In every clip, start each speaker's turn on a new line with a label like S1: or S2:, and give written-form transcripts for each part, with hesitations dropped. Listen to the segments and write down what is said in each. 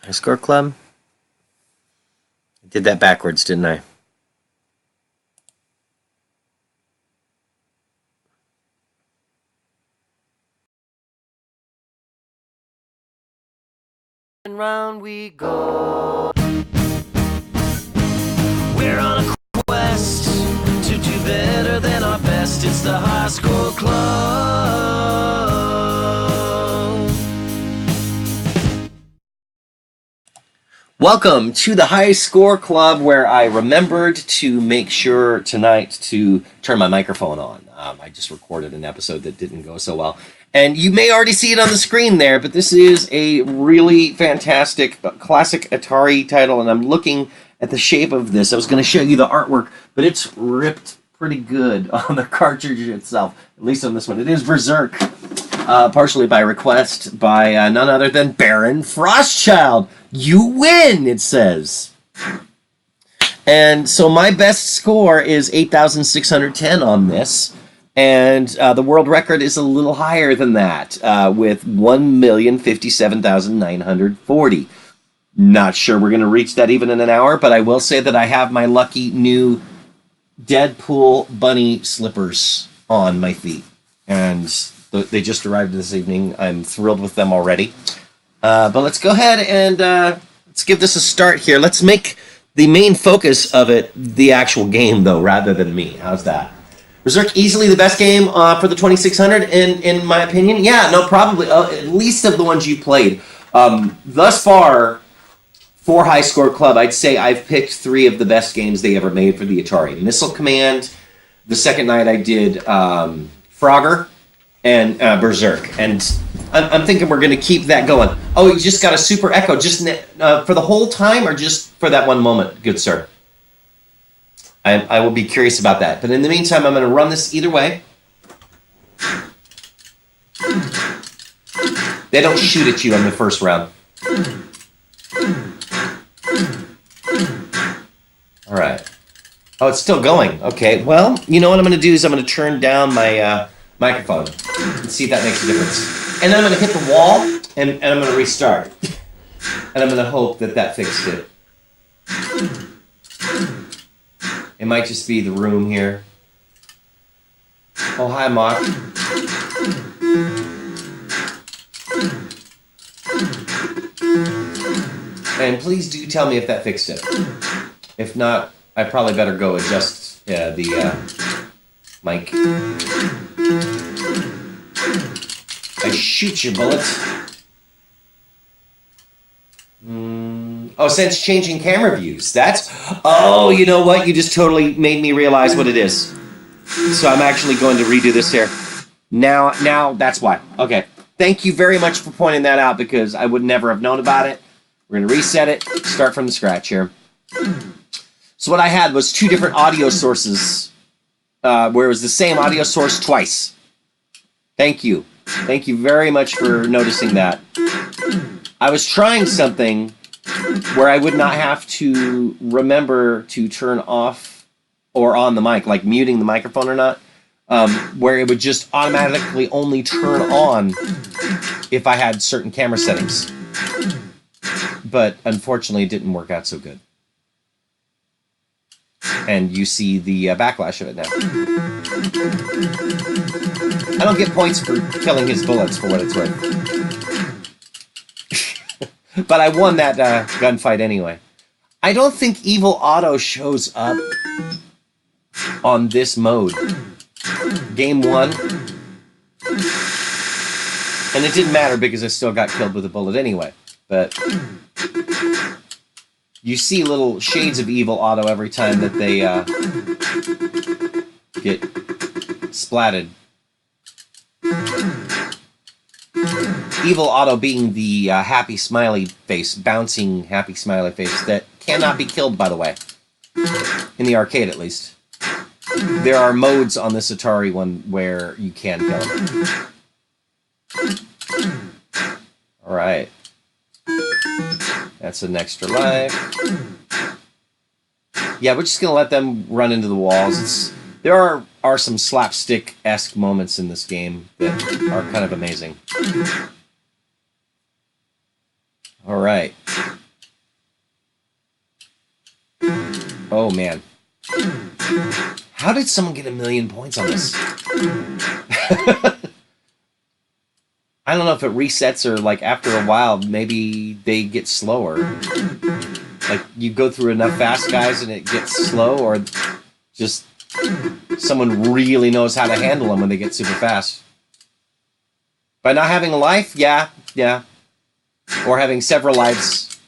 S1: High Score Club? I did that backwards, didn't I?
S2: And round we go. We're on a quest to do better than our best. It's the High Score Club.
S1: Welcome to the High Score Club, where I remembered to make sure tonight to turn my microphone on. I just recorded an episode that didn't go so well. And you may already see it on the screen there, but this is a really fantastic classic Atari title, and I'm looking at the shape of this. I was going to show you the artwork, but it's ripped pretty good on the cartridge itself, at least on this one. It is Berzerk, partially by request by none other than Baron Frostchild. You win, it says. And so my best score is 8,610 on this. And the world record is a little higher than that, with 1,057,940. Not sure we're going to reach that even in an hour, but I will say that I have my lucky new Deadpool bunny slippers on my feet. And they just arrived this evening. I'm thrilled with them already. But let's go ahead and let's give this a start here. Let's make the main focus of it the actual game, though, rather than me. How's that? Berzerk, easily the best game for the 2600, in my opinion. Yeah, no, probably. At least of the ones you played. Thus far, for High Score Club, I'd say I've picked 3 of the best games they ever made for the Atari. Missile Command, the second night I did Frogger, and Berzerk. And I'm thinking we're going to keep that going. Oh, you just got a super echo. Just for the whole time or just for that one moment, good sir? I will be curious about that. But in the meantime, I'm going to run this either way. They don't shoot at you on the first round. All right. Oh, it's still going. Okay. Well, you know what I'm going to do is I'm going to turn down my microphone and see if that makes a difference. And then I'm going to hit the wall, and I'm going to restart. And I'm going to hope that that fixed it. It might just be the room here. Oh, hi, Mock. And please do tell me if that fixed it. If not, I probably better go adjust the mic. I shoot your bullets. Oh, since changing camera views. That's... Oh, you know what? You just totally made me realize what it is. So I'm actually going to redo this here. Now that's why. Okay. Thank you very much for pointing that out, because I would never have known about it. We're going to reset it, start from the scratch here. So what I had was 2 different audio sources, where it was the same audio source twice. Thank you. Thank you very much for noticing that. I was trying something where I would not have to remember to turn off or on the mic, like muting the microphone or not, where it would just automatically only turn on if I had certain camera settings. But unfortunately, it didn't work out so good. And you see the backlash of it now. I don't get points for killing his bullets, for what it's worth. But I won that gunfight anyway. I don't think Evil Auto shows up on this mode. Game 1. And it didn't matter because I still got killed with a bullet anyway. But you see little shades of Evil Auto every time that they get splatted. Evil Auto being the happy smiley face, bouncing happy smiley face that cannot be killed, by the way. In the arcade, at least. There are modes on this Atari one where you can kill him. Alright. That's an extra life. Yeah, we're just going to let them run into the walls. There are some slapstick-esque moments in this game that are kind of amazing. All right. Oh, man. How did someone get 1,000,000 points on this? I don't know if it resets or, like, after a while, maybe they get slower. Like, you go through enough fast guys and it gets slow, or just someone really knows how to handle them when they get super fast. By not having a life? Yeah. Or having several lives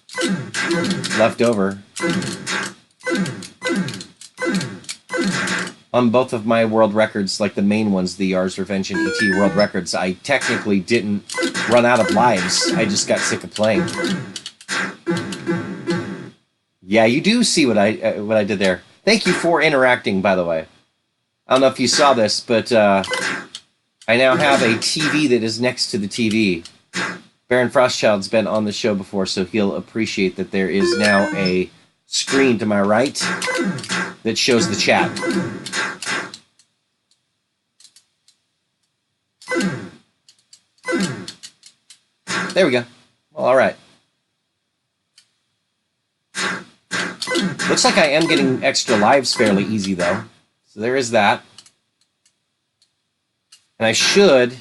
S1: left over. On both of my world records, like the main ones, the Yars Revenge and ET world records, I technically didn't run out of lives. I just got sick of playing. Yeah, you do see what I did there. Thank you for interacting, by the way. I don't know if you saw this, but I now have a TV that is next to the TV. Baron Frostchild's been on the show before, so he'll appreciate that there is now a screen to my right that shows the chat. There we go. Well, all right. Looks like I am getting extra lives fairly easy, though. So there is that. And I should...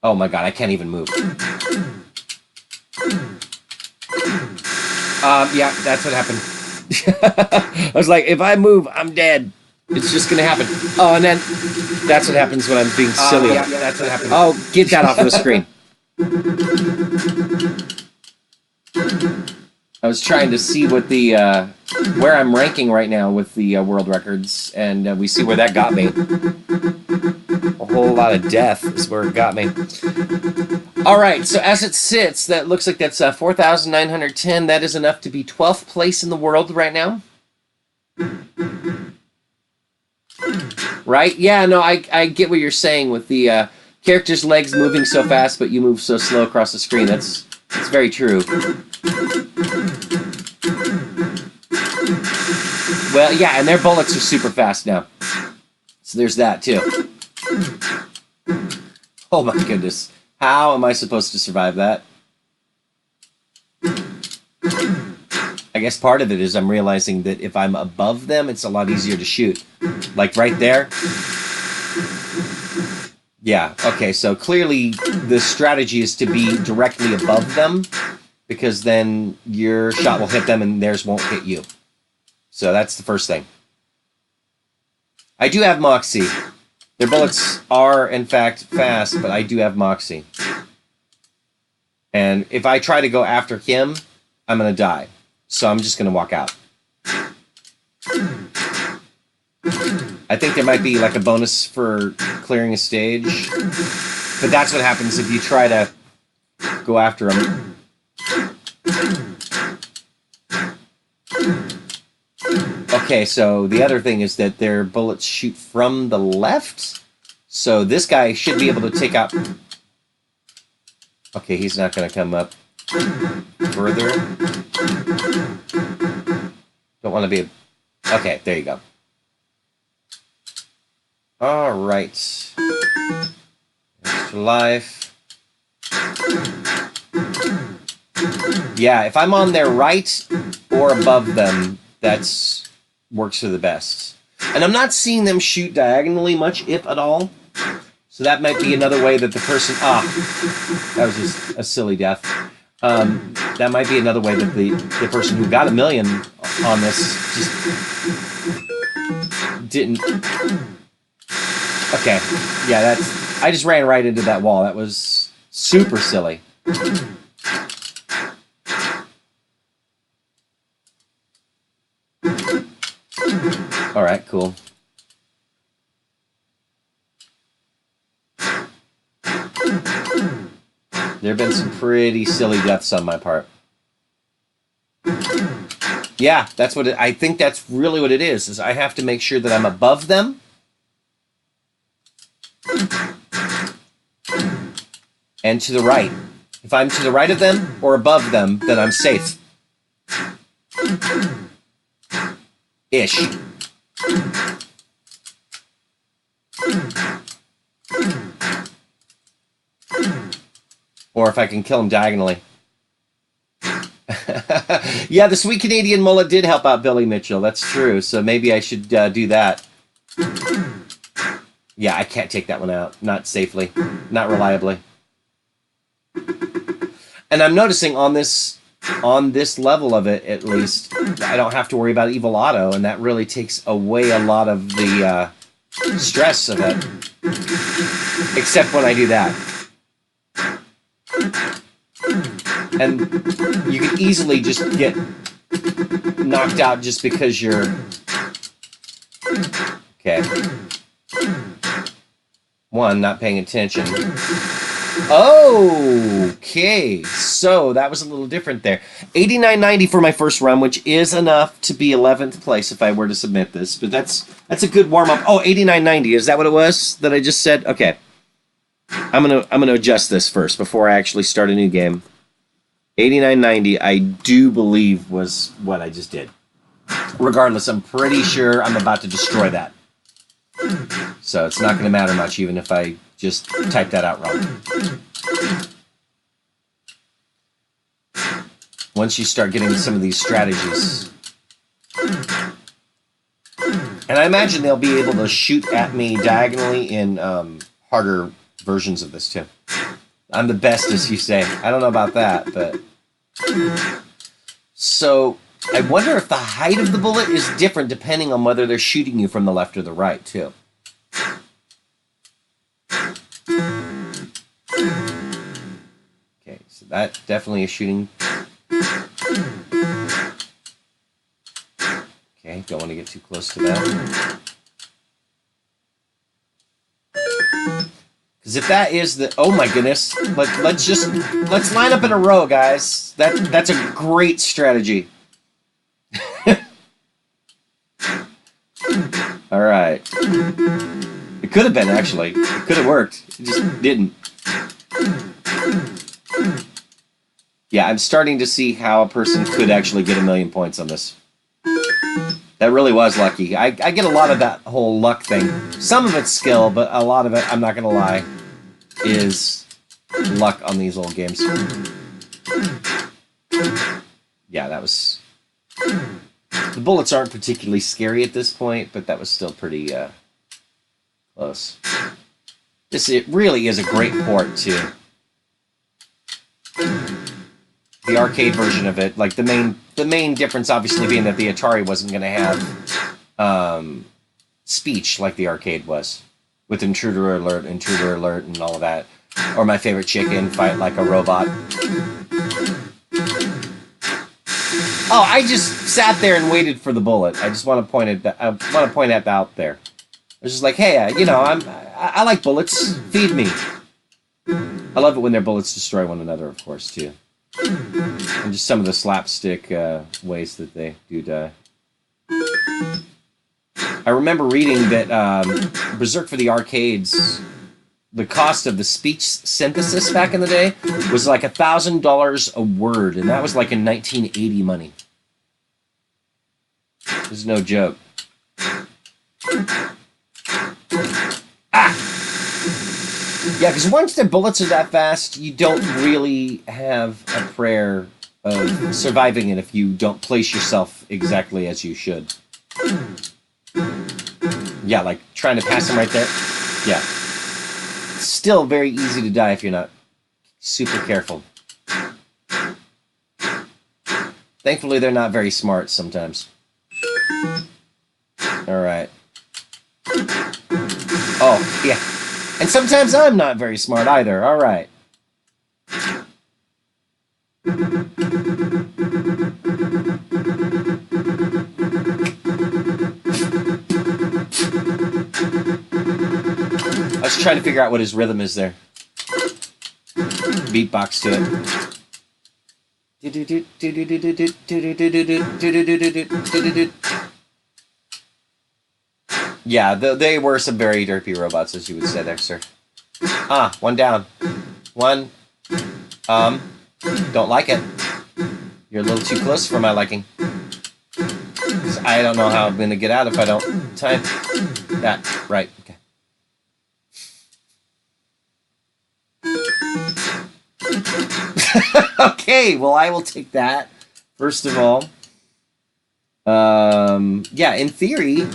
S1: Oh my god, I can't even move. Yeah, that's what happened. I was like, if I move, I'm dead. It's just gonna happen. Oh, and then that's what happens when I'm being silly. Yeah, that's what happens. Oh, get that off of the screen. I was trying to see what the where I'm ranking right now with the world records, and we see where that got me. A whole lot of death is where it got me. All right, so as it sits, that looks like that's 4,910. That is enough to be 12th place in the world right now. Right? Yeah, no, I get what you're saying with the character's legs moving so fast, but you move so slow across the screen. That's very true. Well, yeah, and their bullets are super fast now. So there's that, too. Oh my goodness. How am I supposed to survive that? I guess part of it is I'm realizing that if I'm above them, it's a lot easier to shoot. Like right there. Yeah, okay, so clearly the strategy is to be directly above them, because then your shot will hit them and theirs won't hit you. So that's the first thing. I do have Moxie. Their bullets are, in fact, fast, but I do have Moxie. And if I try to go after him, I'm going to die. So I'm just going to walk out. I think there might be like a bonus for clearing a stage. But that's what happens if you try to go after him. Okay, so the other thing is that their bullets shoot from the left. So this guy should be able to take out... Okay, he's not going to come up further. Don't want to be... Okay, there you go. Alright. Extra life. Yeah, if I'm on their right or above them, that's works for the best. And I'm not seeing them shoot diagonally much, if at all. So that might be another way that the person... that was just a silly death. That might be another way that the person who got 1,000,000 on this just didn't... Okay, yeah, that's... I just ran right into that wall. That was super silly. Alright, cool. There have been some pretty silly deaths on my part. Yeah, that's what I think that's really what it is I have to make sure that I'm above them. And to the right. If I'm to the right of them or above them, then I'm safe. Ish. Or if I can kill him diagonally. Yeah, the sweet Canadian mullet did help out Billy Mitchell. That's true. So maybe I should do that. Yeah, I can't take that one out. Not safely. Not reliably. And I'm noticing on this level of it, at least, I don't have to worry about Evil Otto, and that really takes away a lot of the stress of it. Except when I do that. And you can easily just get knocked out just because you're... Okay. One, not paying attention. Okay, so that was a little different there. 89.90 for my first run, which is enough to be 11th place if I were to submit this. But that's a good warm-up. Oh, 89.90, is that what it was that I just said? Okay. I'm gonna adjust this first before I actually start a new game. 89.90, I do believe was what I just did. Regardless, I'm pretty sure I'm about to destroy that. So it's not going to matter much, even if I just type that out wrong. Once you start getting some of these strategies. And I imagine they'll be able to shoot at me diagonally in harder versions of this, too. I'm the best, as you say. I don't know about that, but... So, I wonder if the height of the bullet is different depending on whether they're shooting you from the left or the right, too. Okay, so that definitely is shooting. Okay, don't want to get too close to that. Because if that is the... Oh my goodness. Let's line up in a row, guys. That's a great strategy. Alright. It could have been, actually. It could have worked. It just didn't. Yeah, I'm starting to see how a person could actually get 1,000,000 points on this. That really was lucky. I get a lot of that whole luck thing. Some of it's skill, but a lot of it, I'm not going to lie, is luck on these old games. Yeah, that was... The bullets aren't particularly scary at this point, but that was still pretty close. It really is a great port, too. The arcade version of it, like the main difference obviously being that the Atari wasn't going to have speech like the arcade was, with intruder alert, and all of that. Or my favorite chicken, fight like a robot. Oh, I just sat there and waited for the bullet. I just want to point it. I want to point that out there. I was just like, hey, I like bullets. Feed me. I love it when their bullets destroy one another, of course, too. And just some of the slapstick ways that they do die. I remember reading that Berzerk for the arcades, the cost of the speech synthesis back in the day was like $1,000 a word, and that was like in 1980 money. This is no joke. Yeah, because once the bullets are that fast, you don't really have a prayer of surviving it if you don't place yourself exactly as you should. Yeah, like trying to pass them right there. Yeah. It's still very easy to die if you're not super careful. Thankfully, they're not very smart sometimes. Alright. Oh, yeah. And sometimes I'm not very smart either. Alright. I was trying to figure out what his rhythm is there. Beatbox to it. Yeah, they were some very derpy robots, as you would say there, sir. Ah, one down. One. Don't like it. You're a little too close for my liking. I don't know how I'm going to get out if I don't time that. Right, okay. Okay, well, I will take that first of all, yeah, in theory,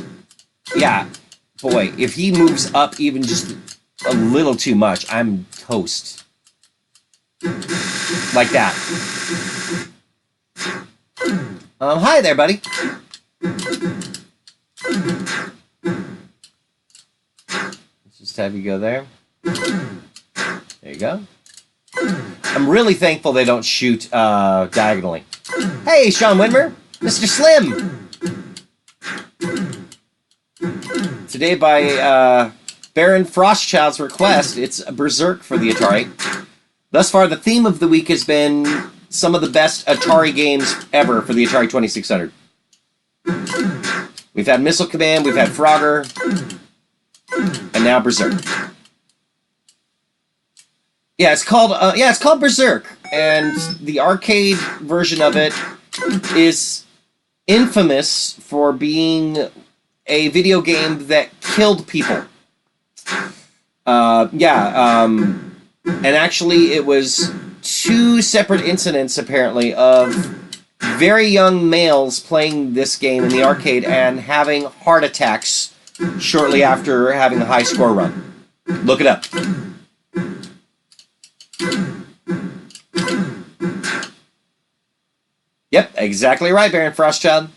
S1: yeah, boy, if he moves up even just a little too much, I'm toast. Like that. Hi there, buddy. Let's just have you go there. There you go. I'm really thankful they don't shoot diagonally. Hey, Sean Widmer, Mr. Slim. Today, by Baron Frostchild's request, it's Berzerk for the Atari. Thus far, the theme of the week has been some of the best Atari games ever for the Atari 2600. We've had Missile Command, we've had Frogger, and now Berzerk. Yeah, it's called Berzerk, and the arcade version of it is infamous for being a video game that killed people. And actually it was 2 separate incidents, apparently, of very young males playing this game in the arcade and having heart attacks shortly after having a high score run. Look it up. Yep, exactly right, Baron Frostchild.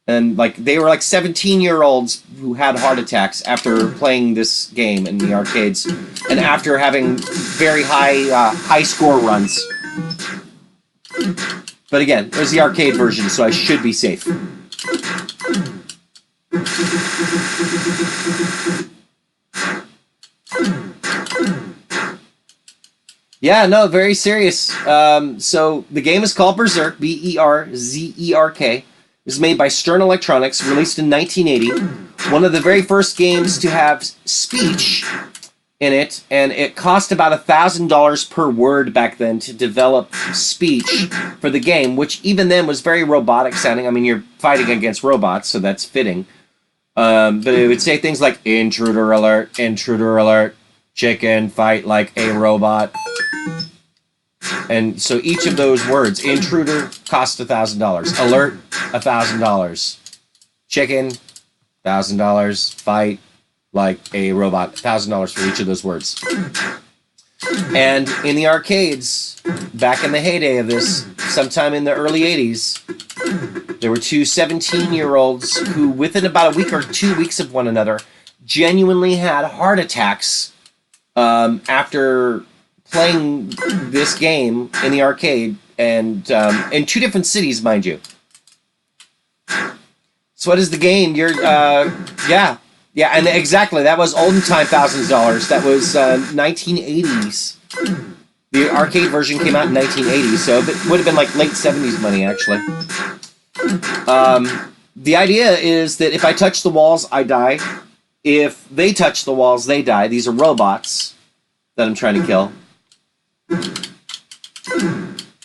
S1: And they were 17-year-olds who had heart attacks after playing this game in the arcades, and after having very high score runs. But again, it was the arcade version, so I should be safe. Yeah, no, very serious. So the game is called Berzerk, Berzerk. It was made by Stern Electronics, released in 1980. One of the very first games to have speech in it, and it cost about $1,000 per word back then to develop speech for the game, which even then was very robotic sounding. I mean, you're fighting against robots, so that's fitting. But it would say things like, intruder alert, chicken, fight like a robot. And so each of those words, intruder, cost $1,000. Alert, $1,000. Chicken, $1,000. Fight like a robot, $1,000 for each of those words. And in the arcades, back in the heyday of this, sometime in the early 80s, there were 2 17-year-olds who, within about a week or 2 weeks of one another, genuinely had heart attacks after playing this game in the arcade, and in 2 different cities, mind you. So what is the game? Yeah, and exactly, that was olden time $1,000. That was 1980s. The arcade version came out in 1980, so it would have been late 70s money, actually. The idea is that if I touch the walls, I die. If they touch the walls, they die. These are robots that I'm trying to kill.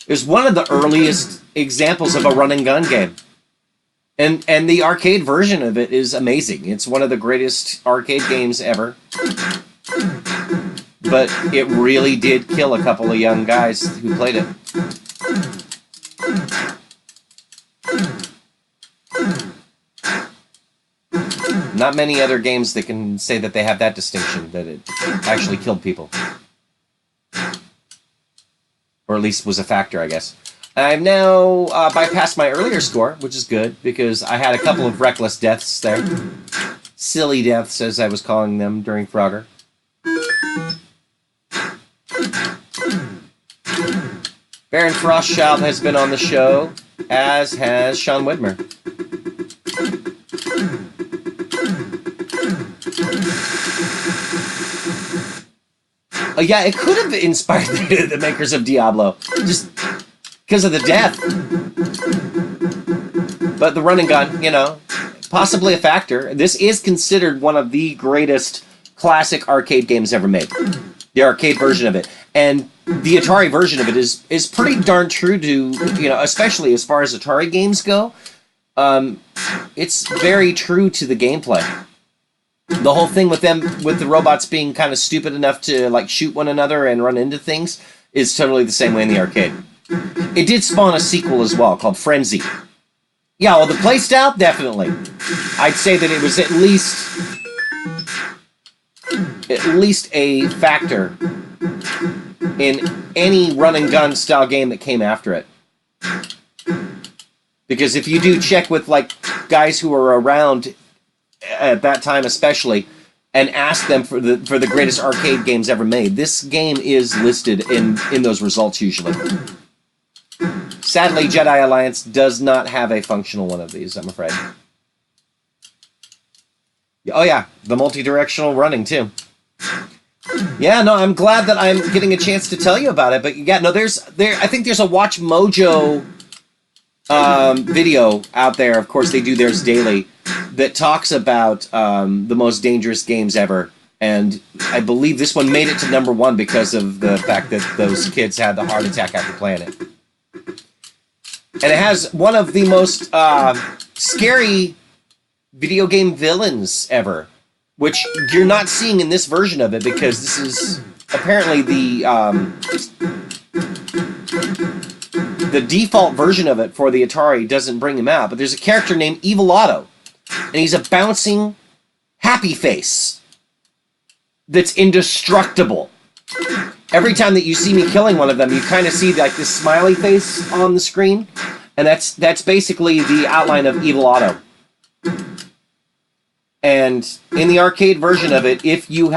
S1: It's one of the earliest examples of a run-and-gun game. And the arcade version of it is amazing. It's one of the greatest arcade games ever. But it really did kill a couple of young guys who played it. Not many other games that can say that they have that distinction, that it actually killed people. Or at least was a factor, I guess. I've now bypassed my earlier score, which is good, because I had a couple of reckless deaths there. Silly deaths, as I was calling them during Frogger. Baron Frostchild has been on the show, as has Sean Widmer. Yeah, it could have inspired the makers of Diablo, just because of the death. But the run and gun, possibly a factor. This is considered one of the greatest classic arcade games ever made. The arcade version of it. And the Atari version of it is pretty darn true to, especially as far as Atari games go. It's very true to the gameplay. The whole thing with the robots being kind of stupid enough to shoot one another and run into things is totally the same way in the arcade. It did spawn a sequel as well called Frenzy. Yeah, well, the playstyle, definitely. I'd say that it was at least a factor in any run and gun style game that came after it. Because if you do check with like guys who were around at that time especially and ask them for the greatest arcade games ever made, this game is listed in those results usually. Sadly, Jedi Alliance does not have a functional one of these, I'm afraid. Oh yeah, the multi-directional running too. Yeah, no, I'm glad that I'm getting a chance to tell you about it. But yeah, no, I think there's a Watch Mojo video out there. Of course, they do theirs daily that talks about the most dangerous games ever. And I believe this one made it to #1 because of the fact that those kids had the heart attack after playing it. And it has one of the most scary video game villains ever, which you're not seeing in this version of it because this is apparently the default version of it for the Atari doesn't bring him out. But there's a character named Evil Otto, and he's a bouncing happy face that's indestructible. Every time that you see me killing one of them, you kind of see like this smiley face on the screen, and that's basically the outline of Evil Otto. And in the arcade version of it, if you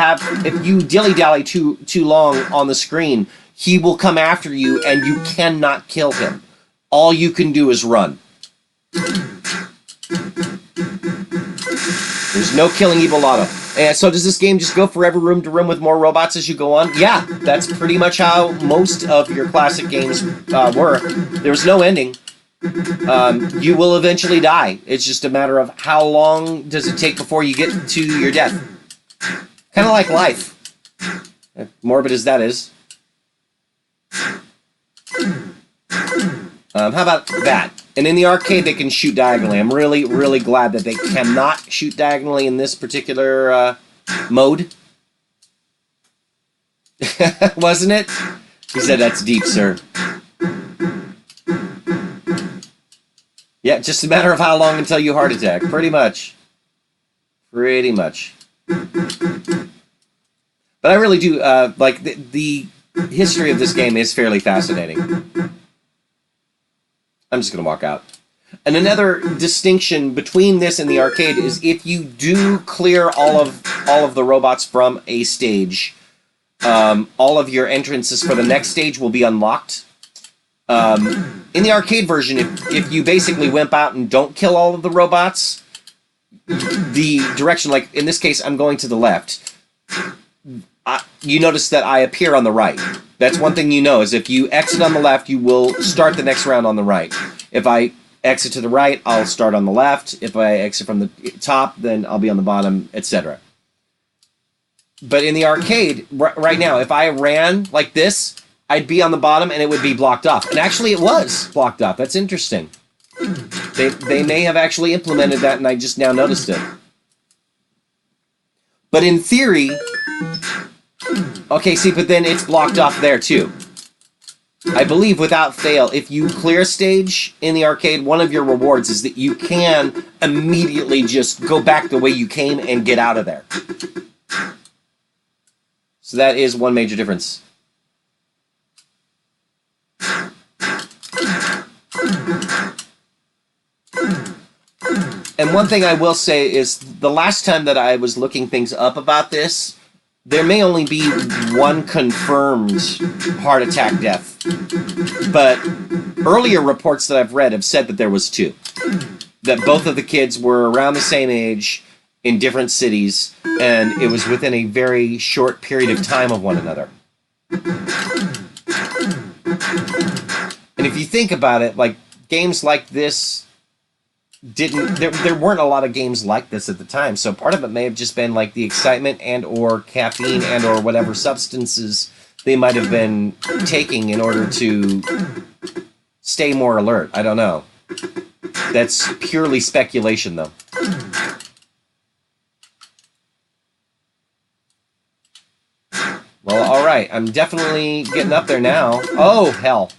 S1: dilly-dally too long on the screen, he will come after you, and you cannot kill him. All you can do is run. There's no killing Evil Otto. And so does this game just go forever room to room with more robots as you go on? Yeah, that's pretty much how most of your classic games were. There was no ending. You will eventually die. It's just a matter of how long does it take before you get to your death. Kind of like life. Morbid as that is. How about that? And in the arcade, they can shoot diagonally. I'm really, really glad that they cannot shoot diagonally in this particular mode. Wasn't it? He said, that's deep, sir. Yeah, just a matter of how long until you heart attack. Pretty much. Pretty much. But I really do, like, the history of this game is fairly fascinating. I'm just going to walk out. And another distinction between this and the arcade is if you do clear all of the robots from a stage, all of your entrances for the next stage will be unlocked. In the arcade version, if you basically wimp out and don't kill all of the robots, the direction, like in this case, I'm going to the left. You notice that I appear on the right. That's one thing you know, is if you exit on the left, you will start the next round on the right. If I exit to the right, I'll start on the left. If I exit from the top, then I'll be on the bottom, etc. But in the arcade, right now, if I ran like this, I'd be on the bottom and it would be blocked off. And actually, it was blocked off. That's interesting. They may have actually implemented that, and I just now noticed it. But in theory... Okay, see, but then it's blocked off there, too. I believe, without fail, if you clear a stage in the arcade, one of your rewards is that you can immediately just go back the way you came and get out of there. So that is one major difference. And one thing I will say is, the last time that I was looking things up about this, there may only be one confirmed heart attack death. But earlier reports that I've read have said that there was 2. That both of the kids were around the same age in different cities, and it was within a very short period of time of one another. And if you think about it, like, games like this there weren't a lot of games like this at the time, so part of it may have just been like the excitement and or caffeine and or whatever substances they might have been taking in order to stay more alert. I don't know. That's purely speculation, though. Well, all right. I'm definitely getting up there now. Oh, hell.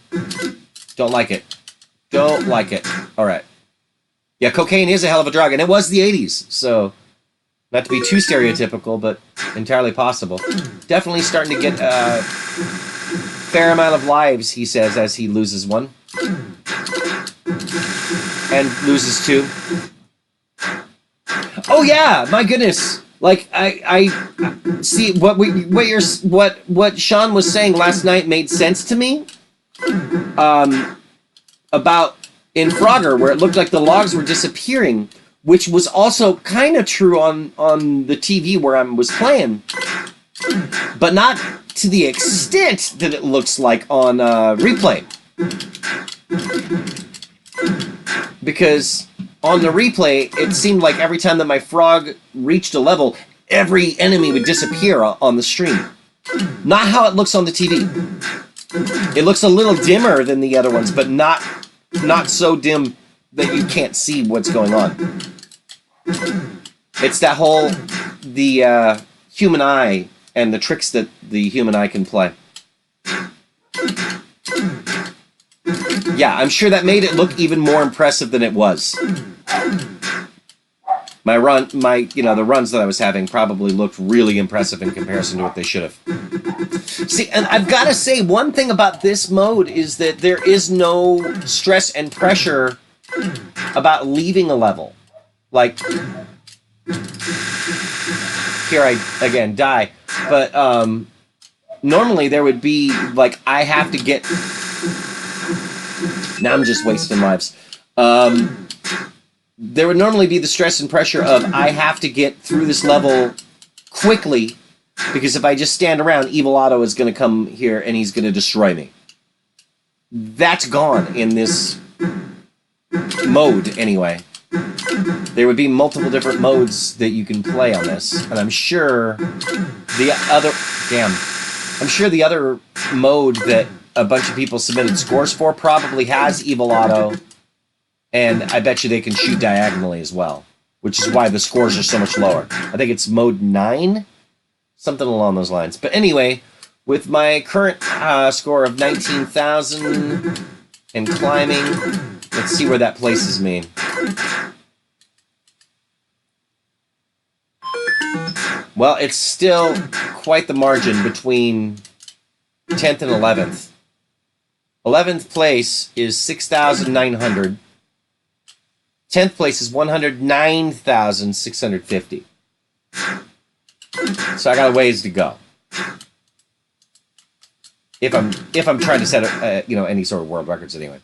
S1: Don't like it. Don't like it. All right. Yeah, cocaine is a hell of a drug, and it was the 80s, so not to be too stereotypical, but entirely possible. Definitely starting to get a fair amount of lives, he says, as he loses one. And loses two. Oh yeah, my goodness. Like I see what Sean was saying last night made sense to me. About in Frogger, where it looked like the logs were disappearing, which was also kind of true on the TV where I was playing, but not to the extent that it looks like on replay. Because on the replay, it seemed like every time that my frog reached a level, every enemy would disappear on the stream. Not how it looks on the TV. It looks a little dimmer than the other ones, but not so dim that you can't see what's going on. It's that whole the human eye and the tricks that the human eye can play. Yeah, I'm sure that made it look even more impressive than it was. The runs that I was having probably looked really impressive in comparison to what they should have. See, and I've got to say, one thing about this mode is that there is no stress and pressure about leaving a level. Like, here I, again, die. But normally there would be, like, I have to get... Now I'm just wasting lives. There would normally be the stress and pressure of I have to get through this level quickly, because if I just stand around, Evil Otto is going to come here and he's going to destroy me. That's gone in this mode, anyway. There would be multiple different modes that you can play on this, and I'm sure the other mode that a bunch of people submitted scores for probably has Evil Otto, and I bet you they can shoot diagonally as well, which is why the scores are so much lower. I think it's mode 9, something along those lines. But anyway, with my current score of 19,000 and climbing, let's see where that places me. Well, it's still quite the margin between 10th and 11th. 11th place is 6,900. 10th place is 109,650. So I got a ways to go. If I'm trying to set any sort of world records anyway.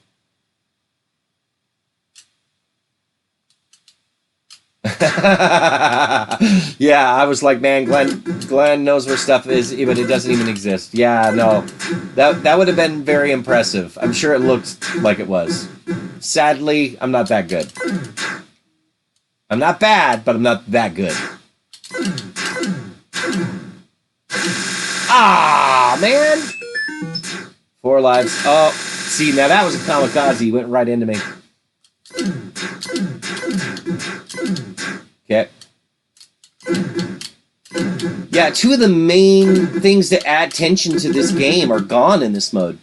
S1: Yeah, I was like, man, Glenn knows where stuff is, but it doesn't even exist. Yeah, no. That would have been very impressive. I'm sure it looked like it was. Sadly, I'm not that good. I'm not bad, but I'm not that good. Ah, man! 4 lives. Oh, see, now that was a kamikaze. He went right into me. Okay. Yeah, 2 of the main things that add tension to this game are gone in this mode.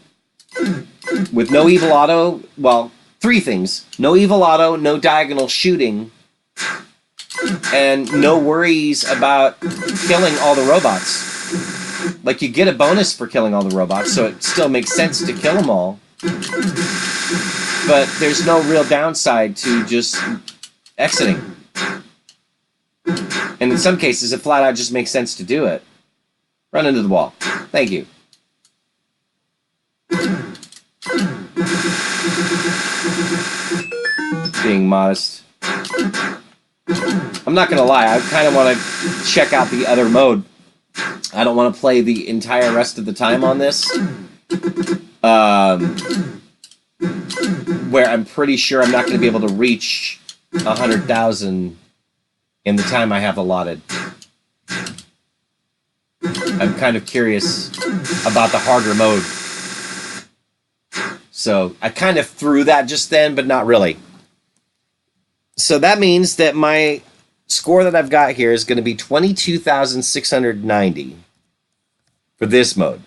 S1: With no Evil Otto, well, 3 things. No Evil Otto, no diagonal shooting, and no worries about killing all the robots. Like, you get a bonus for killing all the robots, so it still makes sense to kill them all. But there's no real downside to just exiting. And in some cases, it flat out just makes sense to do it. Run into the wall. Thank you. Being modest. I'm not going to lie, I kind of want to check out the other mode. I don't want to play the entire rest of the time on this. Where I'm pretty sure I'm not going to be able to reach 100,000 in the time I have allotted. I'm kind of curious about the harder mode. So I kind of threw that just then, but not really. So that means that my score that I've got here is going to be 22,690 for this mode.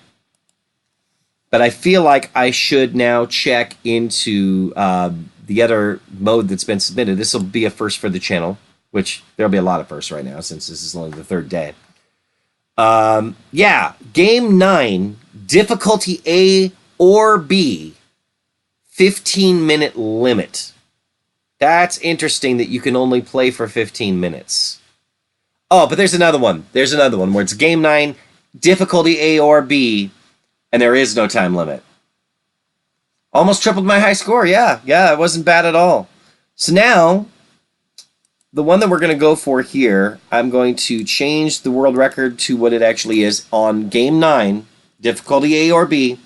S1: But I feel like I should now check into the other mode that's been submitted. This will be a first for the channel, which there'll be a lot of firsts right now since this is only the third day. Yeah, Game 9, difficulty A or B, 15-minute limit. That's interesting that you can only play for 15 minutes. Oh, but there's another one. There's another one where it's Game 9, difficulty A or B, and there is no time limit. Almost tripled my high score. Yeah, it wasn't bad at all. So now, the one that we're going to go for here, I'm going to change the world record to what it actually is on Game 9, difficulty A or B.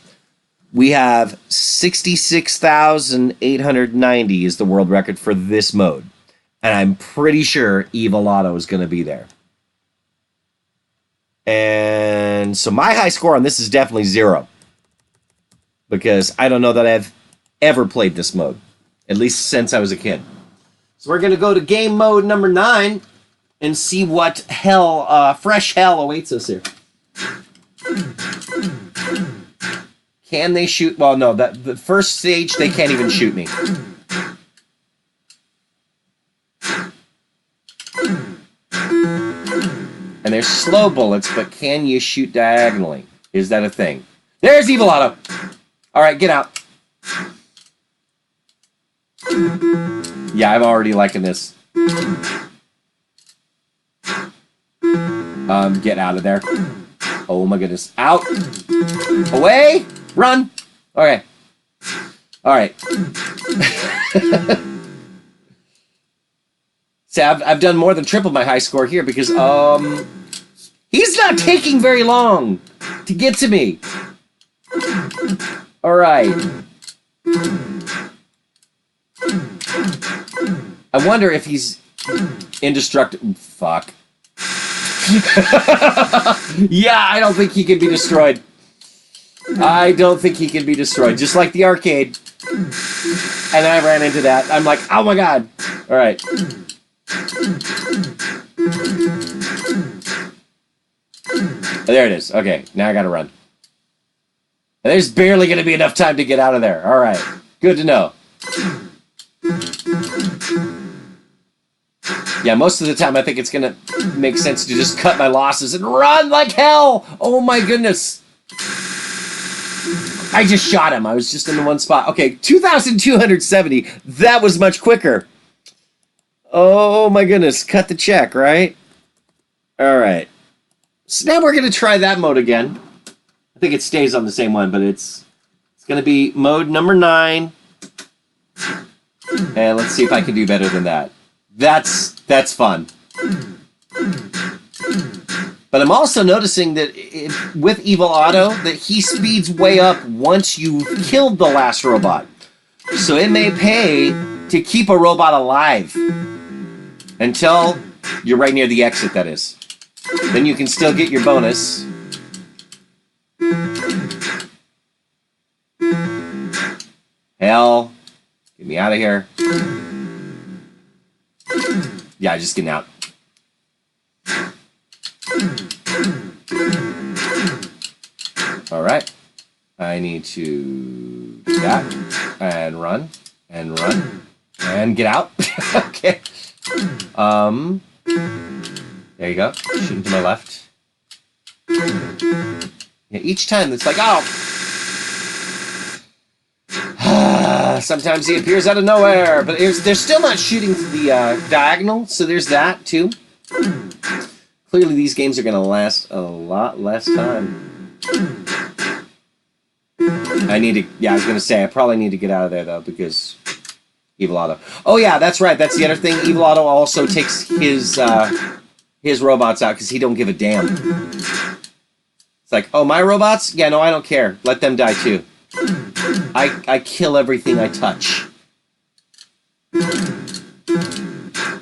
S1: We have 66,890 is the world record for this mode. And I'm pretty sure Evil Otto is going to be there. And so my high score on this is definitely 0. Because I don't know that I've ever played this mode. At least since I was a kid. So we're going to go to game mode number 9 and see what fresh hell awaits us here. Can they shoot? Well, no, the first stage, they can't even shoot me. And there's slow bullets, but can you shoot diagonally? Is that a thing? There's Evil Otto! Alright, get out. Yeah, I'm already liking this. Get out of there. Oh my goodness. Out! Away! Run! Okay. Alright. See, I've done more than triple my high score here because, he's not taking very long to get to me. Alright. I wonder if he's indestructible. Fuck. Yeah, I don't think he can be destroyed. I don't think he can be destroyed. Just like the arcade. And I ran into that. I'm like, oh my god. Alright. There it is. Okay, now I gotta run. There's barely gonna be enough time to get out of there. Alright. Good to know. Yeah, most of the time I think it's gonna make sense to just cut my losses and run like hell! Oh my goodness! I just shot him. I was just in the one spot. Okay, 2,270. That was much quicker. Oh my goodness. Cut the check, right? Alright. So now we're gonna try that mode again. I think it stays on the same one, but it's gonna be mode number 9. And let's see if I can do better than that. That's fun. But I'm also noticing that with Evil Otto, that he speeds way up once you've killed the last robot. So it may pay to keep a robot alive until you're right near the exit, that is. Then you can still get your bonus. Hell. Get me out of here. Yeah, just getting out. Alright. I need to do that. And run. And run. And get out. Okay. There you go. Shooting to my left. Yeah, each time it's like, oh! Sometimes he appears out of nowhere, but they're still not shooting to the diagonal, so there's that, too. Clearly these games are going to last a lot less time. I was going to say, I probably need to get out of there, though, because Evil Otto. Oh, yeah, that's right, that's the other thing. Evil Otto also takes his robots out, because he don't give a damn. It's like, oh, my robots? Yeah, no, I don't care. Let them die, too. I kill everything I touch.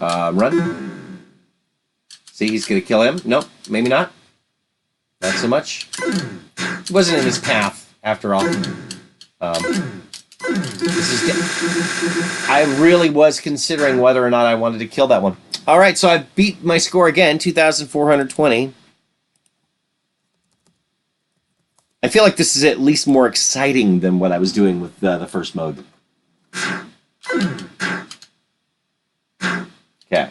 S1: Run. See, he's gonna kill him. Nope, maybe not. Not so much. It wasn't in his path, after all. I really was considering whether or not I wanted to kill that one. Alright, so I beat my score again, 2,420. I feel like this is at least more exciting than what I was doing with the first mode. Okay.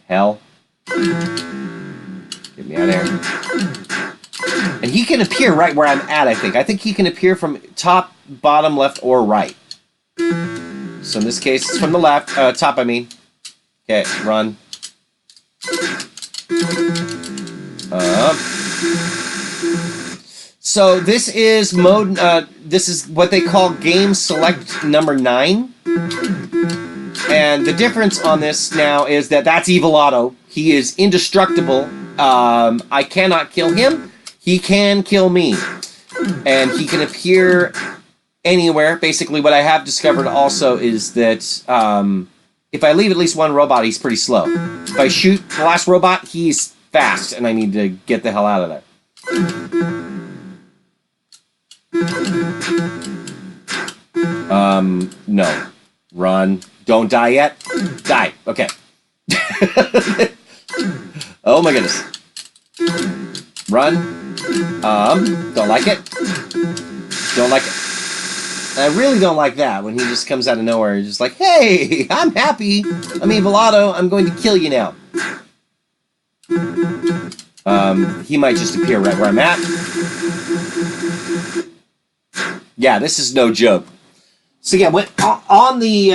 S1: Hell. Get me out of here. And he can appear right where I'm at, I think. I think he can appear from top, bottom, left, or right. So in this case, it's from the left. Top, I mean. Okay, run. So this is mode. This is what they call game select number 9. And the difference on this now is that that's Evil Otto. He is indestructible. I cannot kill him. He can kill me. And he can appear anywhere. Basically, what I have discovered also is that if I leave at least one robot, he's pretty slow. If I shoot the last robot, he's fast, and I need to get the hell out of there. No. Run. Don't die yet. Die. Okay. Oh my goodness. Run. Don't like it. Don't like it. I really don't like that when he just comes out of nowhere and just like, hey, I'm happy. I'm Evil Otto. I'm going to kill you now. He might just appear right where I'm at. Yeah, this is no joke. So yeah, on the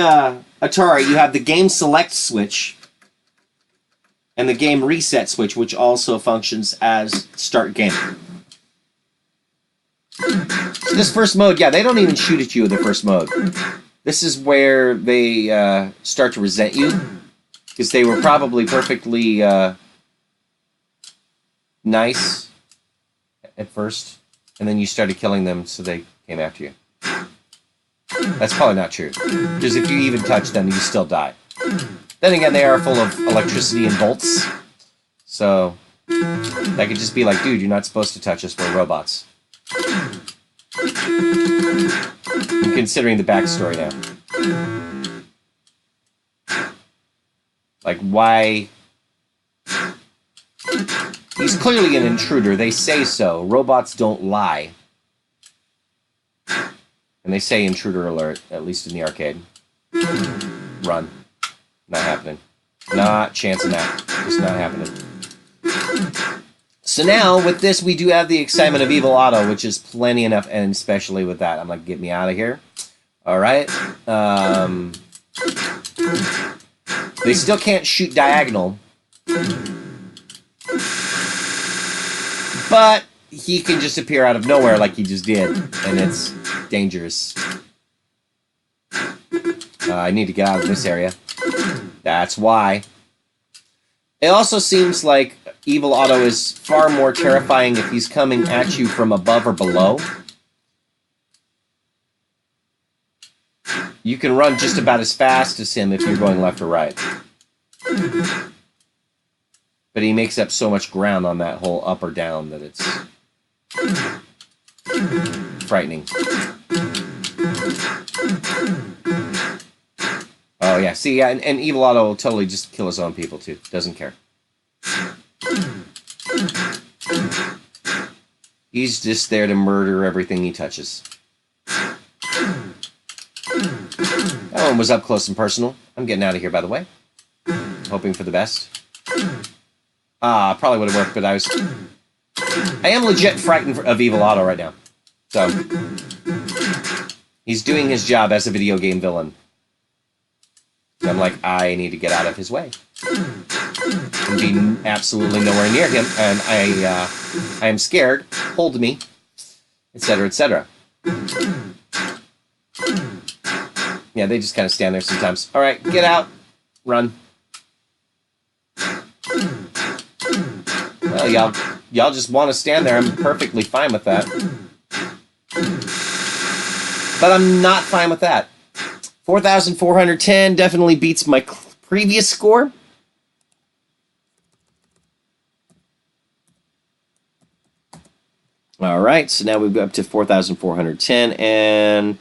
S1: Atari, you have the game select switch and the game reset switch, which also functions as start game. So this first mode, yeah, they don't even shoot at you in the first mode. This is where they start to resent you, because they were probably perfectly nice at first, and then you started killing them, so they came after you. That's probably not true, because if you even touch them, you still die. Then again, they are full of electricity and volts, so that could just be like, dude, you're not supposed to touch us, we're robots. I'm considering the backstory now. Like, why? He's clearly an intruder. They say so. Robots don't lie. And they say intruder alert, at least in the arcade. Run. Not happening. Not chancing that. Just not happening. So now, with this, we do have the excitement of Evil Otto, which is plenty enough, and especially with that. I'm like, get me out of here. Alright. They still can't shoot diagonal. But he can just appear out of nowhere like he just did, and it's dangerous. I need to get out of this area. That's why. It also seems like Evil Otto is far more terrifying if he's coming at you from above or below. You can run just about as fast as him if you're going left or right. But he makes up so much ground on that whole up or down that it's frightening. Oh yeah, see, yeah, and Evil Otto will totally just kill his own people too. Doesn't care. He's just there to murder everything he touches. That one was up close and personal. I'm getting out of here, by the way. Hoping for the best. Probably would have worked, but I am legit frightened of Evil Otto right now. So, he's doing his job as a video game villain. I'm like, I need to get out of his way. And be absolutely nowhere near him, and I am scared. Hold me, etc., etc. Yeah, they just kind of stand there sometimes. All right, get out, run. Well, y'all just want to stand there. I'm perfectly fine with that. But I'm not fine with that. 4,410 definitely beats my previous score. All right, so now we've got up to 4,410, and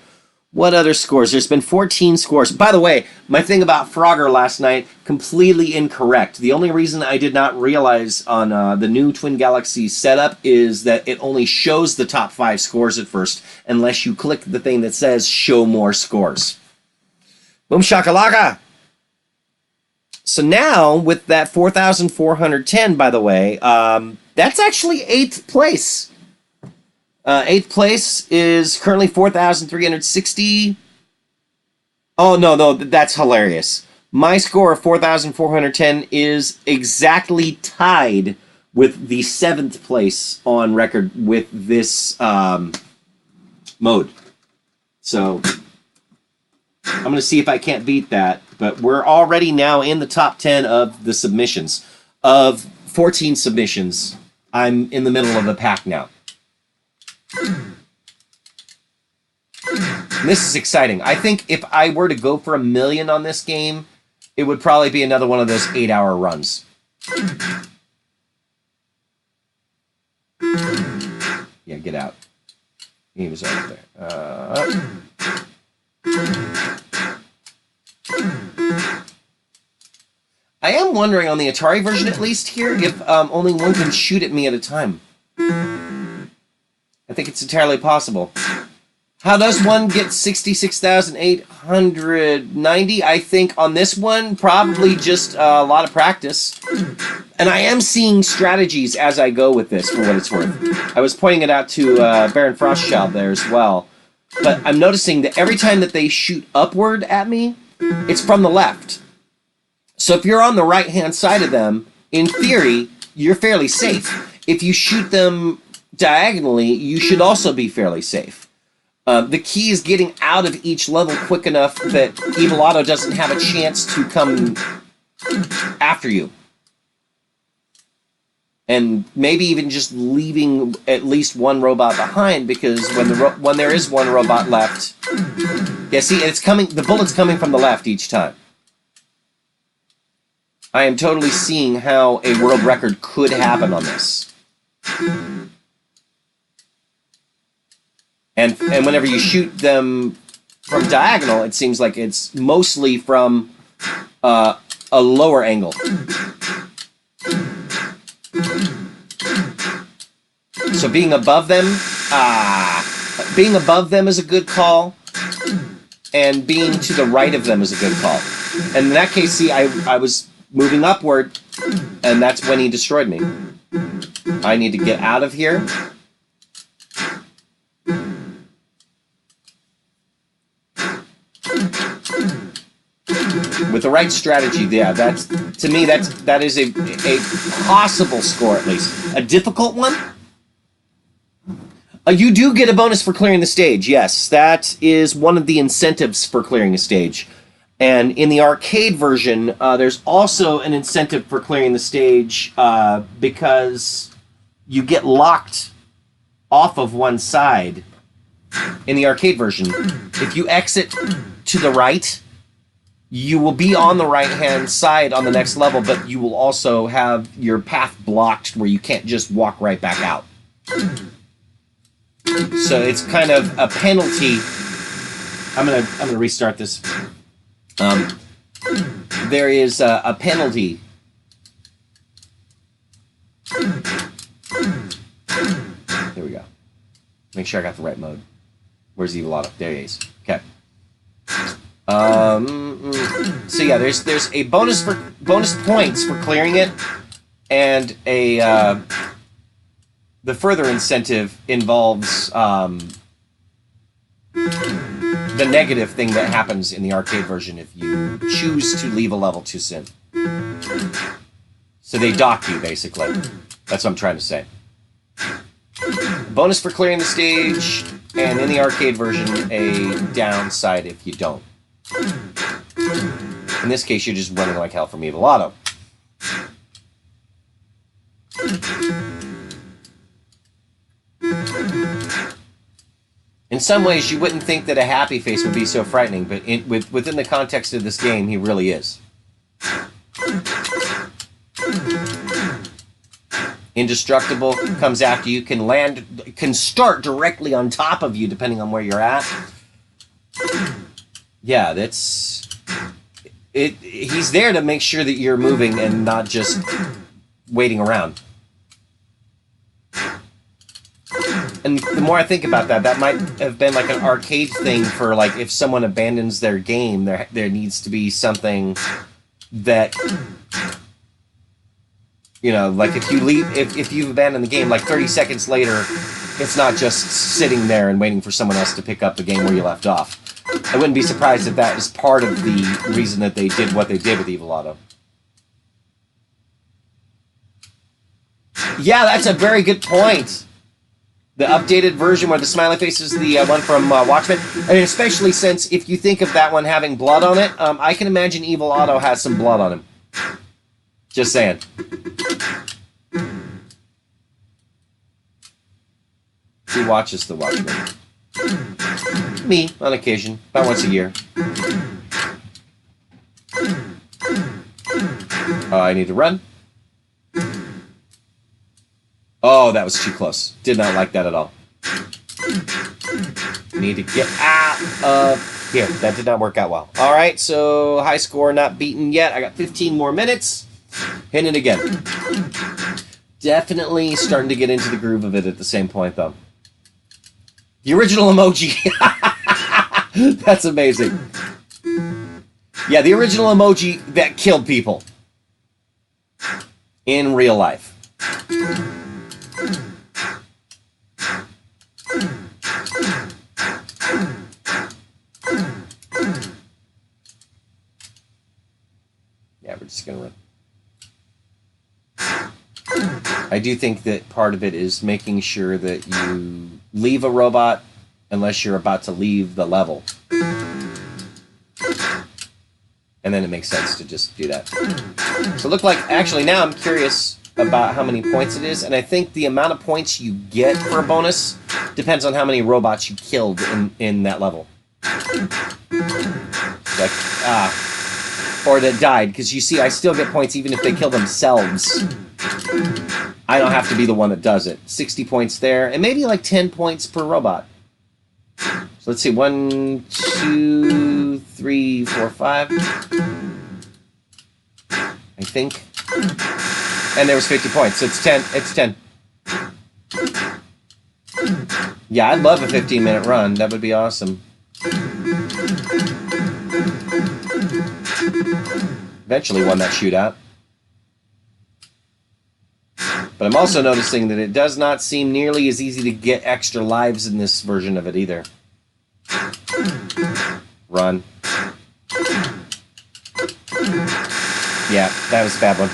S1: What other scores? There's been 14 scores. By the way, my thing about Frogger last night, completely incorrect. The only reason I did not realize on the new Twin Galaxy setup is that it only shows the top 5 scores at first, unless you click the thing that says show more scores. Boom shakalaka! So now, with that 4,410, by the way, that's actually 8th place. 8th place is currently 4,360. Oh, no, that's hilarious. My score of 4,410 is exactly tied with the 7th place on record with this mode. So, I'm going to see if I can't beat that. But we're already now in the top 10 of the submissions. Of 14 submissions, I'm in the middle of the pack now. And this is exciting. I think if I were to go for 1 million on this game, it would probably be another one of those 8-hour runs. Yeah, get out. He was over there. I am wondering on the Atari version, at least here, if only one can shoot at me at a time. I think it's entirely possible. How does one get 66,890? I think on this one, probably just a lot of practice. And I am seeing strategies as I go with this, for what it's worth. I was pointing it out to Baron Frostchild there as well. But I'm noticing that every time that they shoot upward at me, it's from the left. So if you're on the right-hand side of them, in theory, you're fairly safe. If you shoot them diagonally, you should also be fairly safe. The key is getting out of each level quick enough that Evil Otto doesn't have a chance to come after you. And maybe even just leaving at least one robot behind, because when there is one robot left, yeah, see, it's coming. The bullet's coming from the left each time. I am totally seeing how a world record could happen on this. And whenever you shoot them from diagonal, it seems like it's mostly from a lower angle. So being above them is a good call, and being to the right of them is a good call. And in that case, see, I was moving upward, and that's when he destroyed me. I need to get out of here. With the right strategy, yeah, that's, to me, that is a possible score, at least. A difficult one? You do get a bonus for clearing the stage, yes. That is one of the incentives for clearing a stage. And in the arcade version, there's also an incentive for clearing the stage because you get locked off of one side in the arcade version. If you exit to the right, you will be on the right-hand side on the next level, but you will also have your path blocked where you can't just walk right back out. So it's kind of a penalty. I'm gonna restart this. There is a penalty. Here we go. Make sure I got the right mode. Where's Evil Otto? There he is. Okay. So yeah, there's a bonus points for clearing it, and the further incentive involves the negative thing that happens in the arcade version if you choose to leave a level too soon. So they dock you, basically. That's what I'm trying to say. Bonus for clearing the stage, and in the arcade version, a downside if you don't. In this case, you're just running like hell from Evil Otto. In some ways, you wouldn't think that a happy face would be so frightening, but within the context of this game, he really is. Indestructible comes after you, can start directly on top of you, depending on where you're at. Yeah, that's it. He's there to make sure that you're moving and not just waiting around. And the more I think about that, that might have been like an arcade thing for like if someone abandons their game, there needs to be something that, you know, like if you leave, if you've abandoned the game, like 30 seconds later, it's not just sitting there and waiting for someone else to pick up the game where you left off. I wouldn't be surprised if that is part of the reason that they did what they did with Evil Auto. Yeah, that's a very good point. The updated version where the smiley face is the one from Watchmen. And especially since if you think of that one having blood on it, I can imagine Evil Auto has some blood on him. Just saying. Who watches The Watchmen? Me, on occasion. About once a year. I need to run. Oh, that was too close. Did not like that at all. Need to get out of here. That did not work out well. All right, so high score not beaten yet. I got 15 more minutes. Hitting it again. Definitely starting to get into the groove of it at the same point, though. The original emoji. That's amazing. Yeah, the original emoji that killed people. In real life. Yeah, we're just gonna run. I do think that part of it is making sure that you leave a robot unless you're about to leave the level. And then it makes sense to just do that. So look like, actually now I'm curious about how many points it is, and I think the amount of points you get for a bonus depends on how many robots you killed in that level. Like, or that died, because you see I still get points even if they kill themselves. I don't have to be the one that does it. 60 points there, and maybe like 10 points per robot. So let's see, 1, 2, 3, 4, 5. I think. And there was 50 points, so it's 10. It's 10. Yeah, I'd love a 15-minute run. That would be awesome. Eventually won that shootout. But I'm also noticing that it does not seem nearly as easy to get extra lives in this version of it either. Run. Yeah, that was a bad one.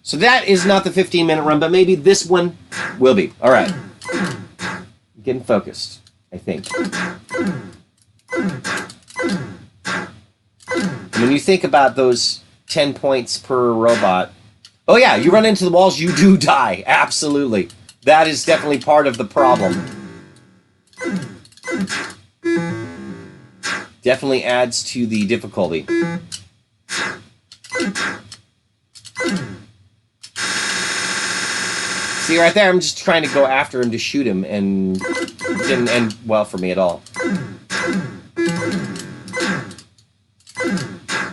S1: So that is not the 15-minute run, but maybe this one will be. All right. Getting focused, I think. When you think about those 10 points per robot, oh yeah, you run into the walls, you do die. Absolutely. That is definitely part of the problem. Definitely adds to the difficulty. See right there, I'm just trying to go after him to shoot him, and it didn't end well for me at all.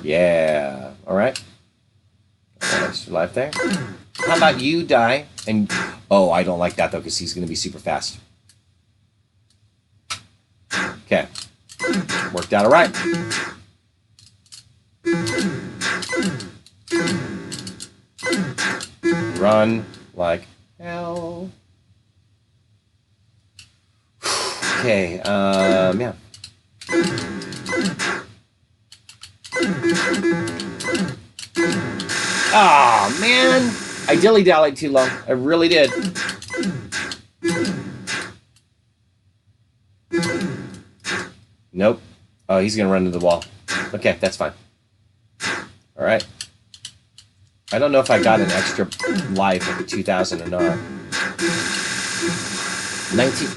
S1: Yeah. Alright. Extra life there. How about you die? And oh, I don't like that though, because he's going to be super fast. Okay. Worked out alright. Run like hell. Okay, yeah. Ah, man! I dilly-dallied too long. I really did. Nope. Oh, he's gonna run into the wall. Okay, that's fine. Alright. I don't know if I got an extra life with the 2000 or not. 19.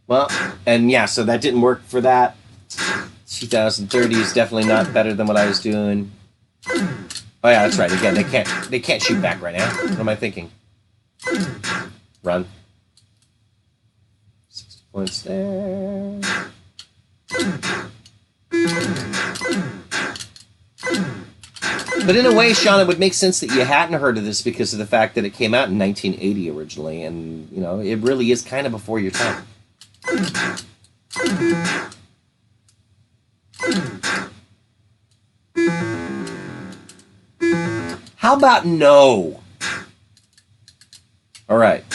S1: Well, and yeah, so that didn't work for that. 2030 is definitely not better than what I was doing. Oh yeah, that's right. Again, they can't shoot back right now. What am I thinking? Run. 60 points there. But in a way, Sean, it would make sense that you hadn't heard of this because of the fact that it came out in 1980 originally, and you know it really is kind of before your time. How about no? All right.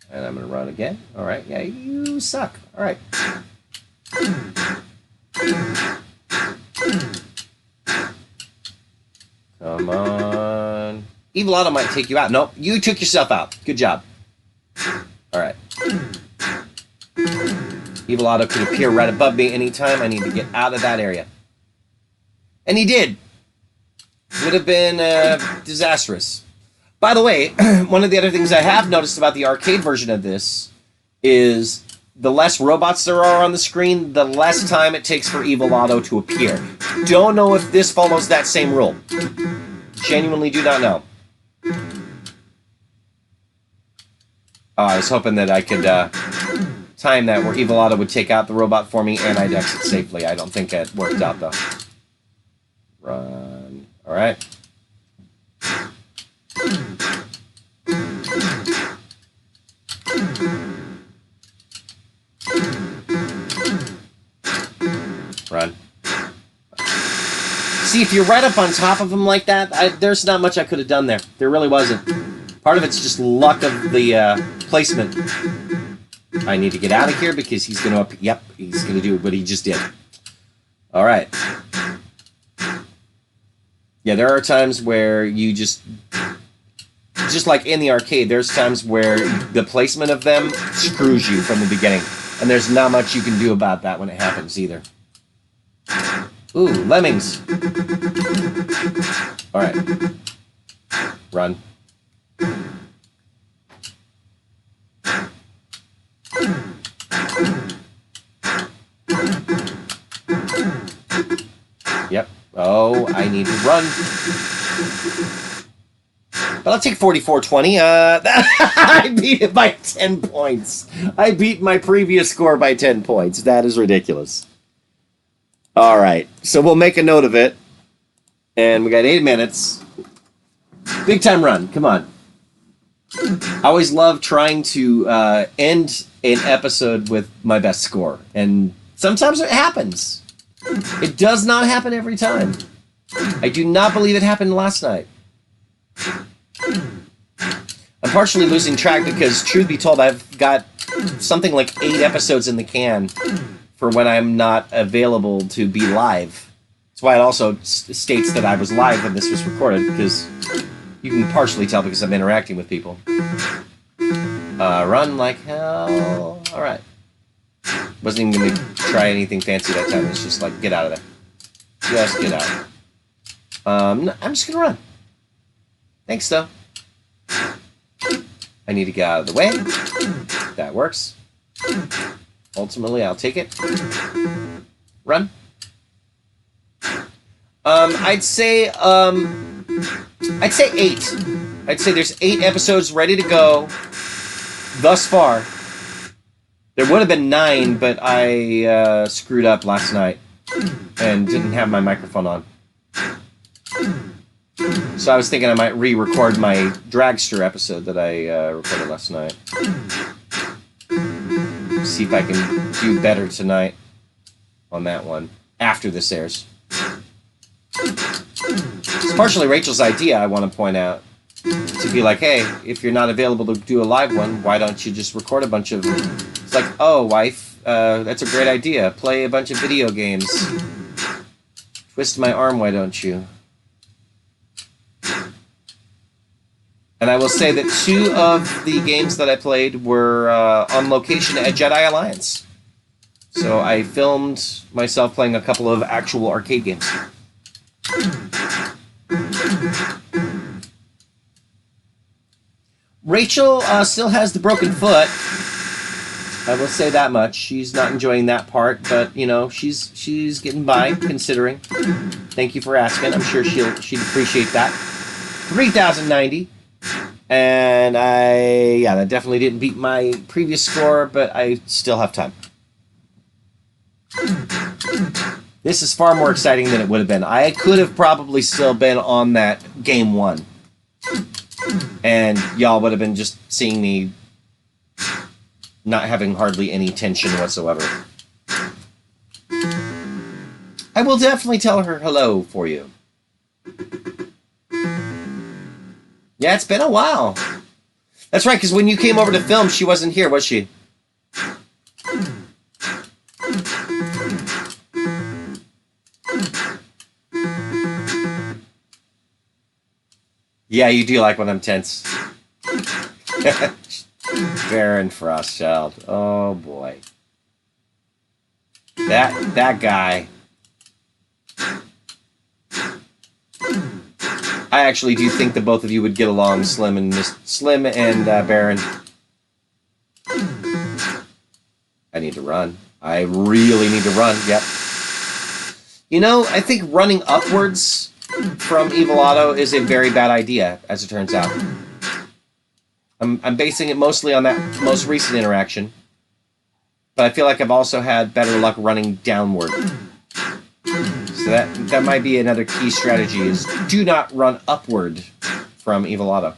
S1: And I'm going to run again. All right. Yeah, you suck. All right. Come on. Evil Otto might take you out. Nope, you took yourself out. Good job. All right. Evil Otto could appear right above me anytime. I need to get out of that area. And he did. Would have been disastrous. By the way, one of the other things I have noticed about the arcade version of this is the less robots there are on the screen, the less time it takes for Evil Otto to appear. Don't know if this follows that same rule. Genuinely do not know. I was hoping that I could time that where Evil Otto would take out the robot for me and I'd exit safely. I don't think it worked out, though. Run. All right. Run. See, if you're right up on top of him like that, there's not much I could have done there. There really wasn't. Part of it's just luck of the placement. I need to get out of here because he's going to... Yep, he's going to do what he just did. All right. Yeah, there are times where you just like in the arcade, there's times where the placement of them screws you from the beginning. And there's not much you can do about that when it happens either. Ooh, lemmings. All right. Run. Yep. Oh, I need to run. But I'll take 44-20. I beat it by 10 points. I beat my previous score by 10 points. That is ridiculous. All right. So we'll make a note of it. And we got 8 minutes. Big time run. Come on. I always love trying to end an episode with my best score. And sometimes it happens. It does not happen every time. I do not believe it happened last night. I'm partially losing track because, truth be told, I've got something like 8 episodes in the can for when I'm not available to be live. That's why it also states that I was live when this was recorded, because you can partially tell because I'm interacting with people. Run like hell. All right. Wasn't even going to try anything fancy that time. It's just like, get out of there. Just get out. I'm just going to run. Thanks, though. I need to get out of the way. That works. Ultimately, I'll take it. Run. I'd say 8. I'd say there's 8 episodes ready to go thus far. There would have been 9, but I screwed up last night and didn't have my microphone on. So I was thinking I might re-record my Dragster episode that I recorded last night. See if I can do better tonight on that one after this airs. It's partially Rachel's idea, I want to point out. To be like, hey, if you're not available to do a live one, why don't you just record a bunch of... It's like, oh, wife, that's a great idea. Play a bunch of video games. Twist my arm, why don't you? And I will say that 2 of the games that I played were on location at Jedi Alliance. So I filmed myself playing a couple of actual arcade games. Rachel still has the broken foot. I will say that much. She's not enjoying that part, but you know, she's getting by, considering. Thank you for asking. I'm sure she'd appreciate that. 3,090. And that definitely didn't beat my previous score, but I still have time. This is far more exciting than it would have been. I could have probably still been on that game 1. And y'all would have been just seeing me not having hardly any tension whatsoever. I will definitely tell her hello for you. Yeah, it's been a while. That's right, because when you came over to film, she wasn't here, was she? Yeah, you do like when I'm tense. Baron Frostchild. Oh boy. That guy. I actually do think that both of you would get along, Slim and Baron. I need to run. I really need to run. Yep. You know, I think running upwards from Evil Otto is a very bad idea, as it turns out. I'm basing it mostly on that most recent interaction. But I feel like I've also had better luck running downward. So that might be another key strategy, is do not run upward from Evil Otto.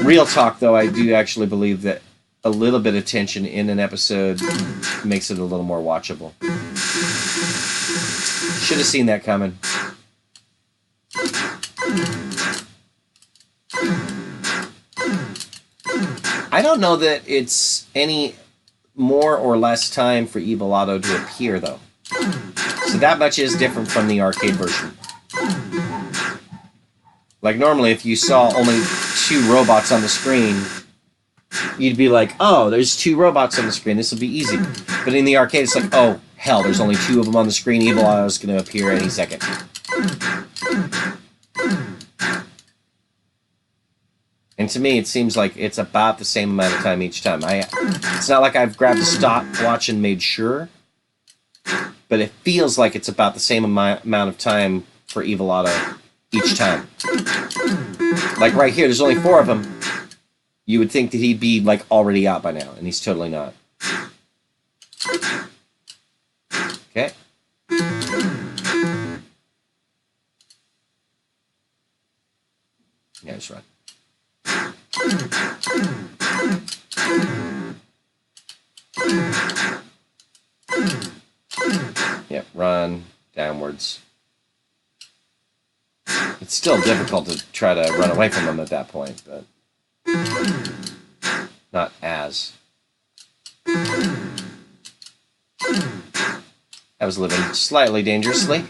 S1: Real talk, though, I do actually believe that a little bit of tension in an episode makes it a little more watchable. Should have seen that coming. I don't know that it's any more or less time for Evil Otto to appear, though. So that much is different from the arcade version. Like, normally, if you saw only 2 robots on the screen, you'd be like, oh, there's 2 robots on the screen, this will be easy. But in the arcade, it's like, oh, hell, there's only 2 of them on the screen, Evil Otto's going to appear any second. And to me, it seems like it's about the same amount of time each time. It's not like I've grabbed a stopwatch and made sure, but it feels like it's about the same amount of time for Evil Otto each time. Like right here, there's only 4 of them. You would think that he'd be like already out by now, and he's totally not. Okay. Yeah, just run. Yep, run downwards. It's still difficult to try to run away from them at that point, but not as. I was living slightly dangerously.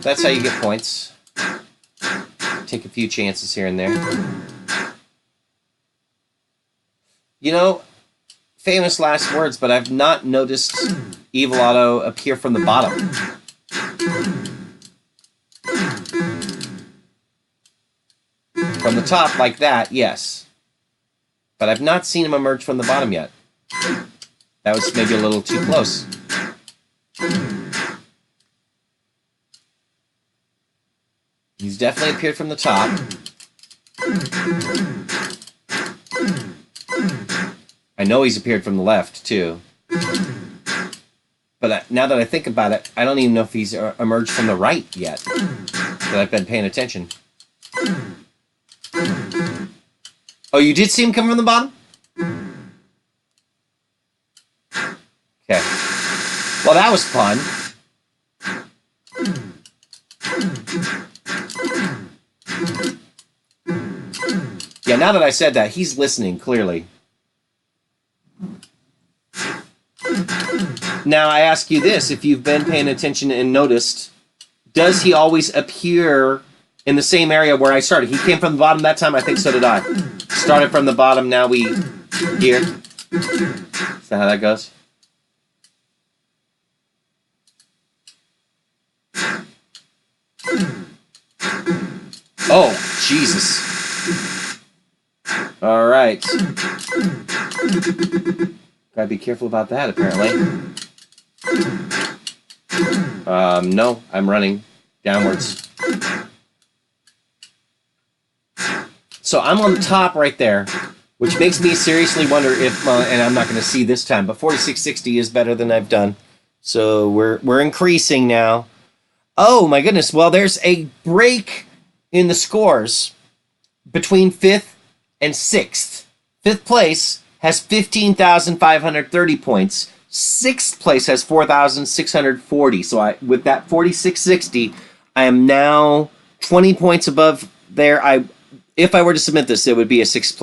S1: That's how you get points. Take a few chances here and there. You know, famous last words, but I've not noticed Evil Otto appear from the bottom. From the top, like that, yes. But I've not seen him emerge from the bottom yet. That was maybe a little too close. He's definitely appeared from the top. I know he's appeared from the left, too. But now that I think about it, I don't even know if he's emerged from the right yet. That I've been paying attention. Oh, you did see him come from the bottom? Okay. Well, that was fun. Yeah, now that I said that, he's listening, clearly. Now, I ask you this, if you've been paying attention and noticed, does he always appear in the same area where I started? He came from the bottom that time, I think so did I. Started from the bottom, now we here. Is that how that goes? Oh, Jesus. All right. Gotta be careful about that, apparently. No, I'm running downwards. So I'm on the top right there. which makes me seriously wonder if, and I'm not going to see this time, but 4660 is better than I've done. So we're increasing now. Oh my goodness! Well, there's a break in the scores between 5th and 6th. 5th place has 15,530 points. 6th place has 4,640. So with that 4660, I am now 20 points above there. If I were to submit this, it would be a 6th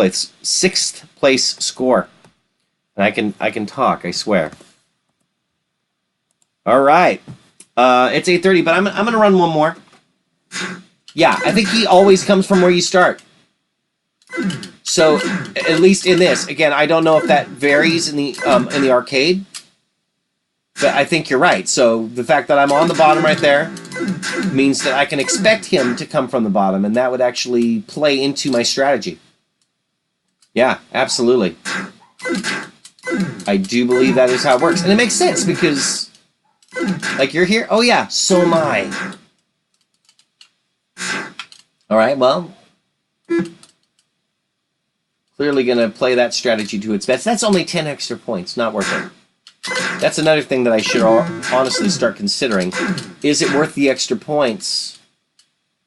S1: place score. And I can talk, I swear. All right. It's 8:30, but I'm going to run one more. Yeah, I think he always comes from where you start. So, at least in this, again, I don't know if that varies in the arcade, but I think you're right. So the fact that I'm on the bottom right there means that I can expect him to come from the bottom, and that would actually play into my strategy. Yeah, absolutely. I do believe that is how it works, and it makes sense because, like, you're here. Oh yeah, so am I. All right, well. Clearly going to play that strategy to its best. That's only 10 extra points. Not worth it. That's another thing that I should honestly start considering. Is it worth the extra points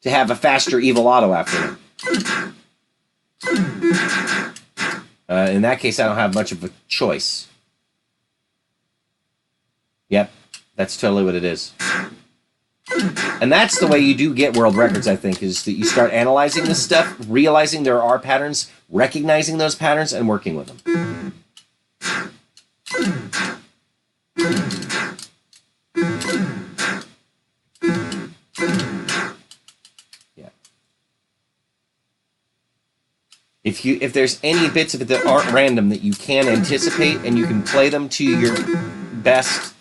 S1: to have a faster evil auto after me? In that case, I don't have much of a choice. Yep, that's totally what it is. And that's the way you do get world records, I think, is that you start analyzing this stuff, realizing there are patterns, recognizing those patterns, and working with them. Yeah. If there's any bits of it that aren't random that you can anticipate and you can play them to your best,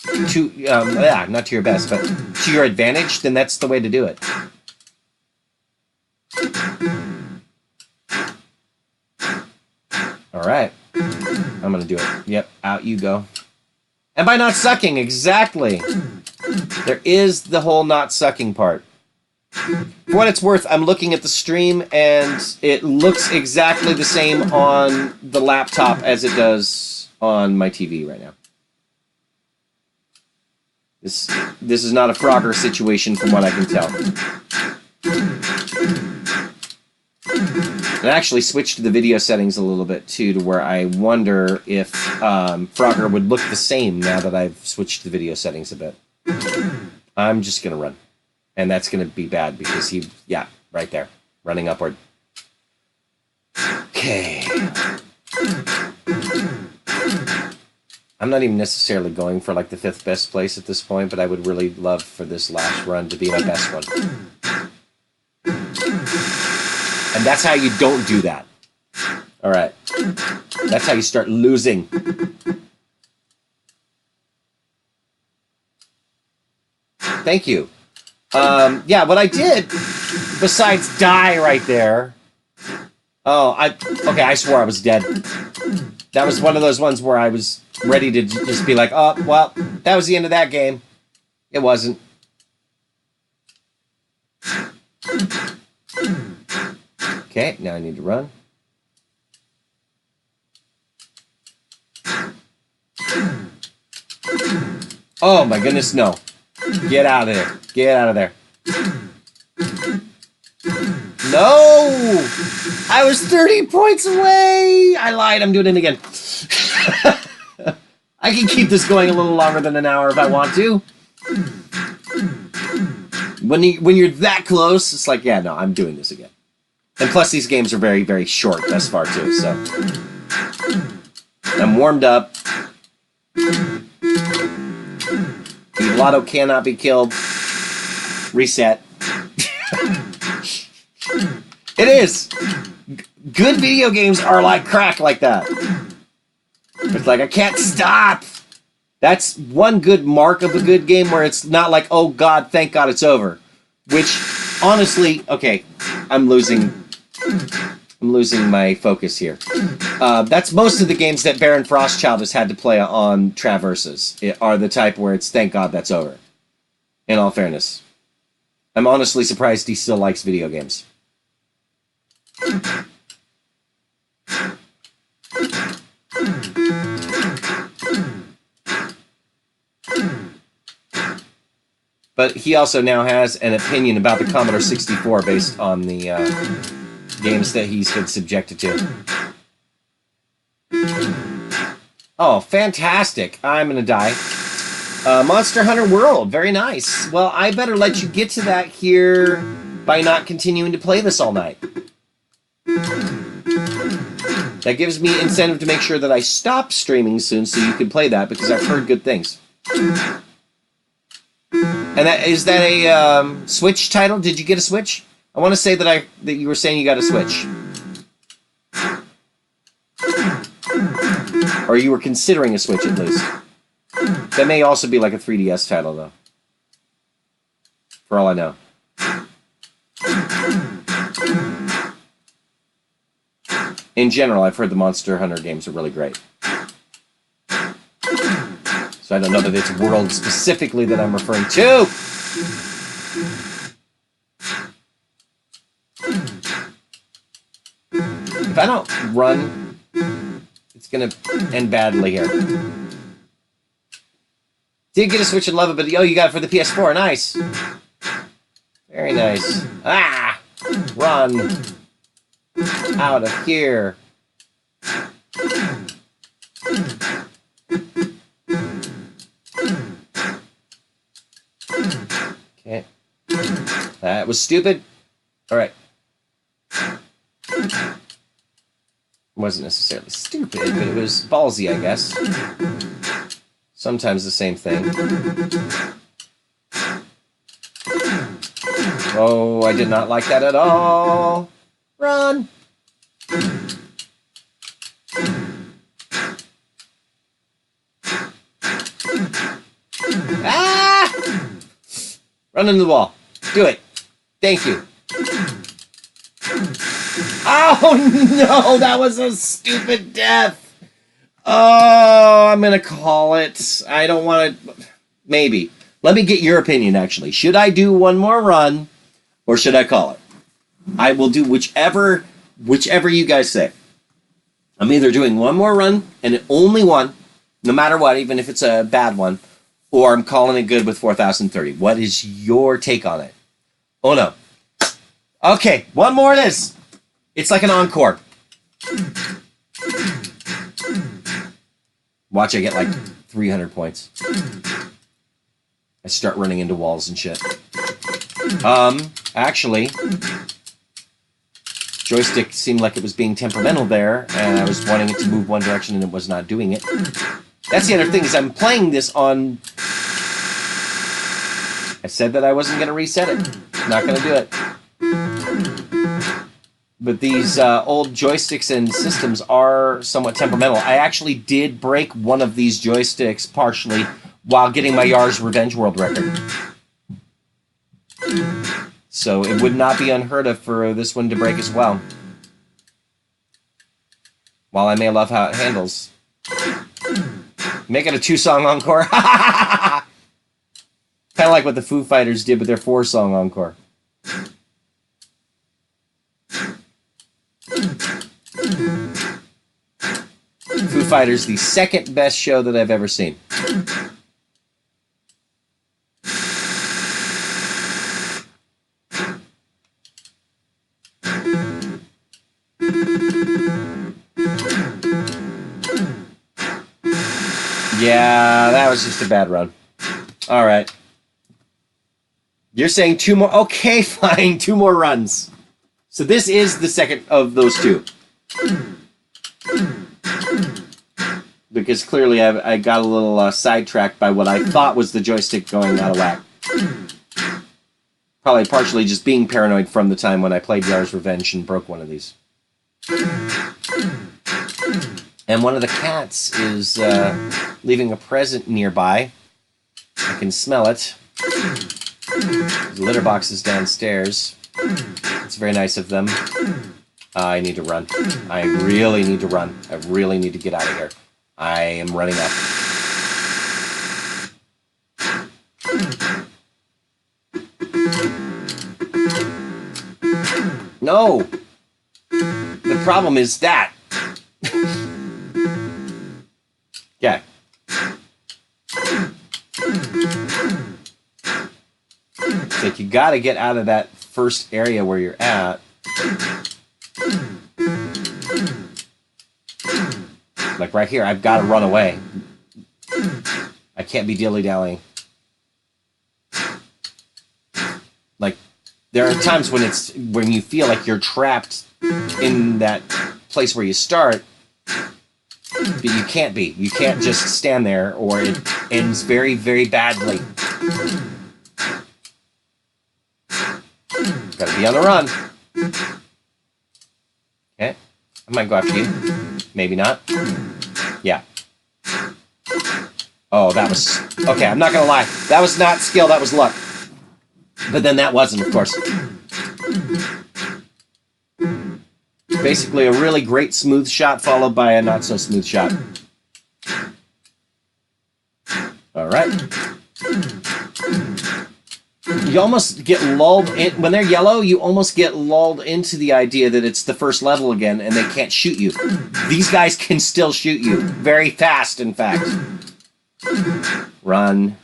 S1: not to your best, but to your advantage, then that's the way to do it. All right. I'm going to do it. Yep, out you go. And by not sucking, exactly. There is the whole not sucking part. For what it's worth, I'm looking at the stream, and it looks exactly the same on the laptop as it does on my TV right now. This is not a Frogger situation from what I can tell. I actually switched the video settings a little bit too, to where I wonder if Frogger would look the same now that I've switched the video settings a bit. I'm just going to run. And that's going to be bad because right there, running upward. Okay. I'm not even necessarily going for like the 5th best place at this point, but I would really love for this last run to be my best one. And that's how you don't do that. All right. That's how you start losing. Thank you. What I did, besides die right there... I swore I was dead. That was one of those ones where I was ready to just be like, oh, well, that was the end of that game. It wasn't. Okay, now I need to run. Oh my goodness, no. Get out of there. Get out of there. No! I was 30 points away! I lied, I'm doing it again. I can keep this going a little longer than an hour if I want to. When you're that close, it's like, yeah, no, I'm doing this again. And plus, these games are very, very short thus far, too, so... I'm warmed up. The lotto cannot be killed. Reset. It is! Good video games are like crack like that. It's like, I can't stop! That's one good mark of a good game where it's not like, oh god, thank god it's over. Which, honestly, okay, I'm losing my focus here. That's most of the games that Baron Frostchild has had to play on Traverses are the type where it's thank god that's over. In all fairness. I'm honestly surprised he still likes video games. But he also now has an opinion about the Commodore 64 based on the games that he's been subjected to. Oh, fantastic. I'm going to die. Monster Hunter World. Very nice. Well, I better let you get to that here by not continuing to play this all night. That gives me incentive to make sure that I stop streaming soon so you can play that, because I've heard good things. And is that a Switch title? Did you get a Switch? I want to say that you were saying you got a Switch. Or you were considering a Switch at least. That may also be like a 3DS title, though. For all I know. In general, I've heard the Monster Hunter games are really great. So I don't know that it's World specifically that I'm referring to. If I don't run, it's going to end badly here. Did get a Switch and love it, but oh, you got it for the PS4. Nice. Very nice. Ah! Run. Out of here. Okay. That was stupid. Alright. Wasn't necessarily stupid, but it was ballsy, I guess. Sometimes the same thing. Oh, I did not like that at all. Run! Ah! Run into the wall. Do it. Thank you. Oh, no! That was a stupid death! Oh, I'm gonna call it. I don't want to... Maybe. Let me get your opinion, actually. Should I do one more run, or should I call it? I will do whichever you guys say. I'm either doing one more run, and only one, no matter what, even if it's a bad one, or I'm calling it good with 4030. What is your take on it? Oh, no. Okay, one more it is. It's like an encore. Watch, I get like 300 points. I start running into walls and shit. Actually, joystick seemed like it was being temperamental there, and I was wanting it to move one direction and it was not doing it. That's the other thing, is I'm playing this on... I said that I wasn't going to reset it. Not going to do it. But these old joysticks and systems are somewhat temperamental. I actually did break one of these joysticks partially while getting my Yars Revenge World record. So it would not be unheard of for this one to break as well. While I may love how it handles. Make it a 2-song encore. Kind of like what the Foo Fighters did with their 4-song encore. Foo Fighters, the second best show that I've ever seen. Yeah, that was just a bad run. All right. You're saying 2 more? Okay, fine. 2 more runs. So this is the second of those 2. Because clearly I got a little sidetracked by what I thought was the joystick going out of whack. Probably partially just being paranoid from the time when I played Yars Revenge and broke one of these. And one of the cats is leaving a present nearby. I can smell it. The litter box is downstairs. It's very nice of them. I need to run. I really need to run. I really need to get out of here. I am running up. No! The problem is that. Yeah. like you got to get out of that first area where you're at. Like right here, I've got to run away. I can't be dilly-dallying. Like, there are times when you feel like you're trapped in that place where you start, but you can't be. You can't just stand there, or it ends very, very badly. Gotta be on the run. Okay. I might go after you. Maybe not. Yeah. Oh, that was... Okay, I'm not gonna lie. That was not skill, that was luck. But then that wasn't, of course. Basically, a really great smooth shot followed by a not-so-smooth shot. All right. You almost get lulled in... When they're yellow, you almost get lulled into the idea that it's the first level again and they can't shoot you. These guys can still shoot you. Very fast, in fact. Run.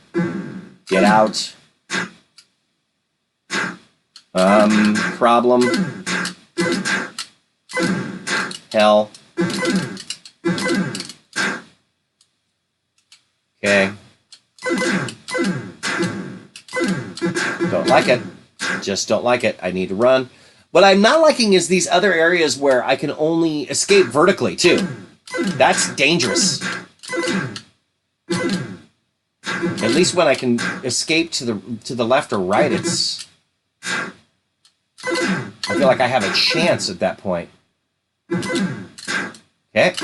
S1: Get out. Problem. Hell. Okay. Don't like it. Just don't like it. I need to run. What I'm not liking is these other areas where I can only escape vertically, too. That's dangerous. At least when I can escape to the left or right, it's... I feel like I have a chance at that point. Okay.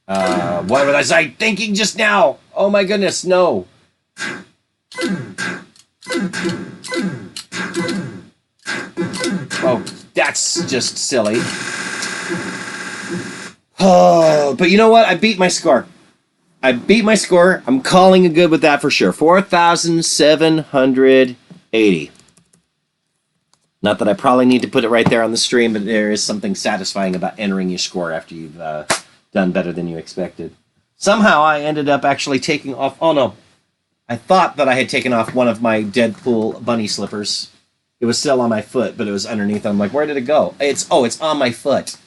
S1: What was I thinking just now? Oh my goodness, no. Oh, that's just silly. Oh, but you know what? I beat my score. I'm calling it good with that for sure. 4,780. Not that I probably need to put it right there on the stream, but there is something satisfying about entering your score after you've done better than you expected. Somehow I ended up actually taking off... Oh, no. I thought that I had taken off one of my Deadpool bunny slippers. It was still on my foot, but it was underneath. I'm like, where did it go? It's on my foot.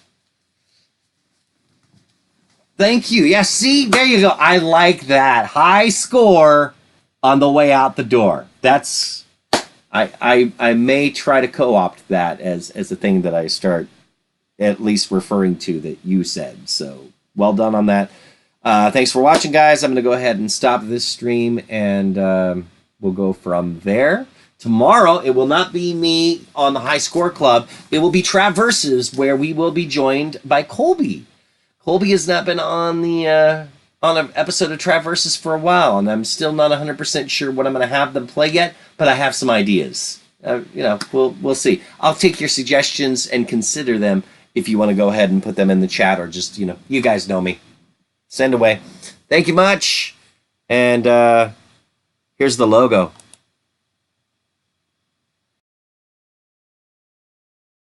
S1: Thank you. Yeah, see? There you go. I like that. High score on the way out the door. That's... I may try to co-opt that as a thing that I start at least referring to that you said. So, well done on that. Thanks for watching, guys. I'm going to go ahead and stop this stream, and we'll go from there. Tomorrow, it will not be me on the High Score Club. It will be Traverses, where we will be joined by Colby. Colby has not been on the on an episode of Traverses for a while, and I'm still not 100% sure what I'm going to have them play yet, but I have some ideas. We'll see. I'll take your suggestions and consider them if you want to go ahead and put them in the chat, or just, you guys know me. Send away. Thank you much. And here's the logo.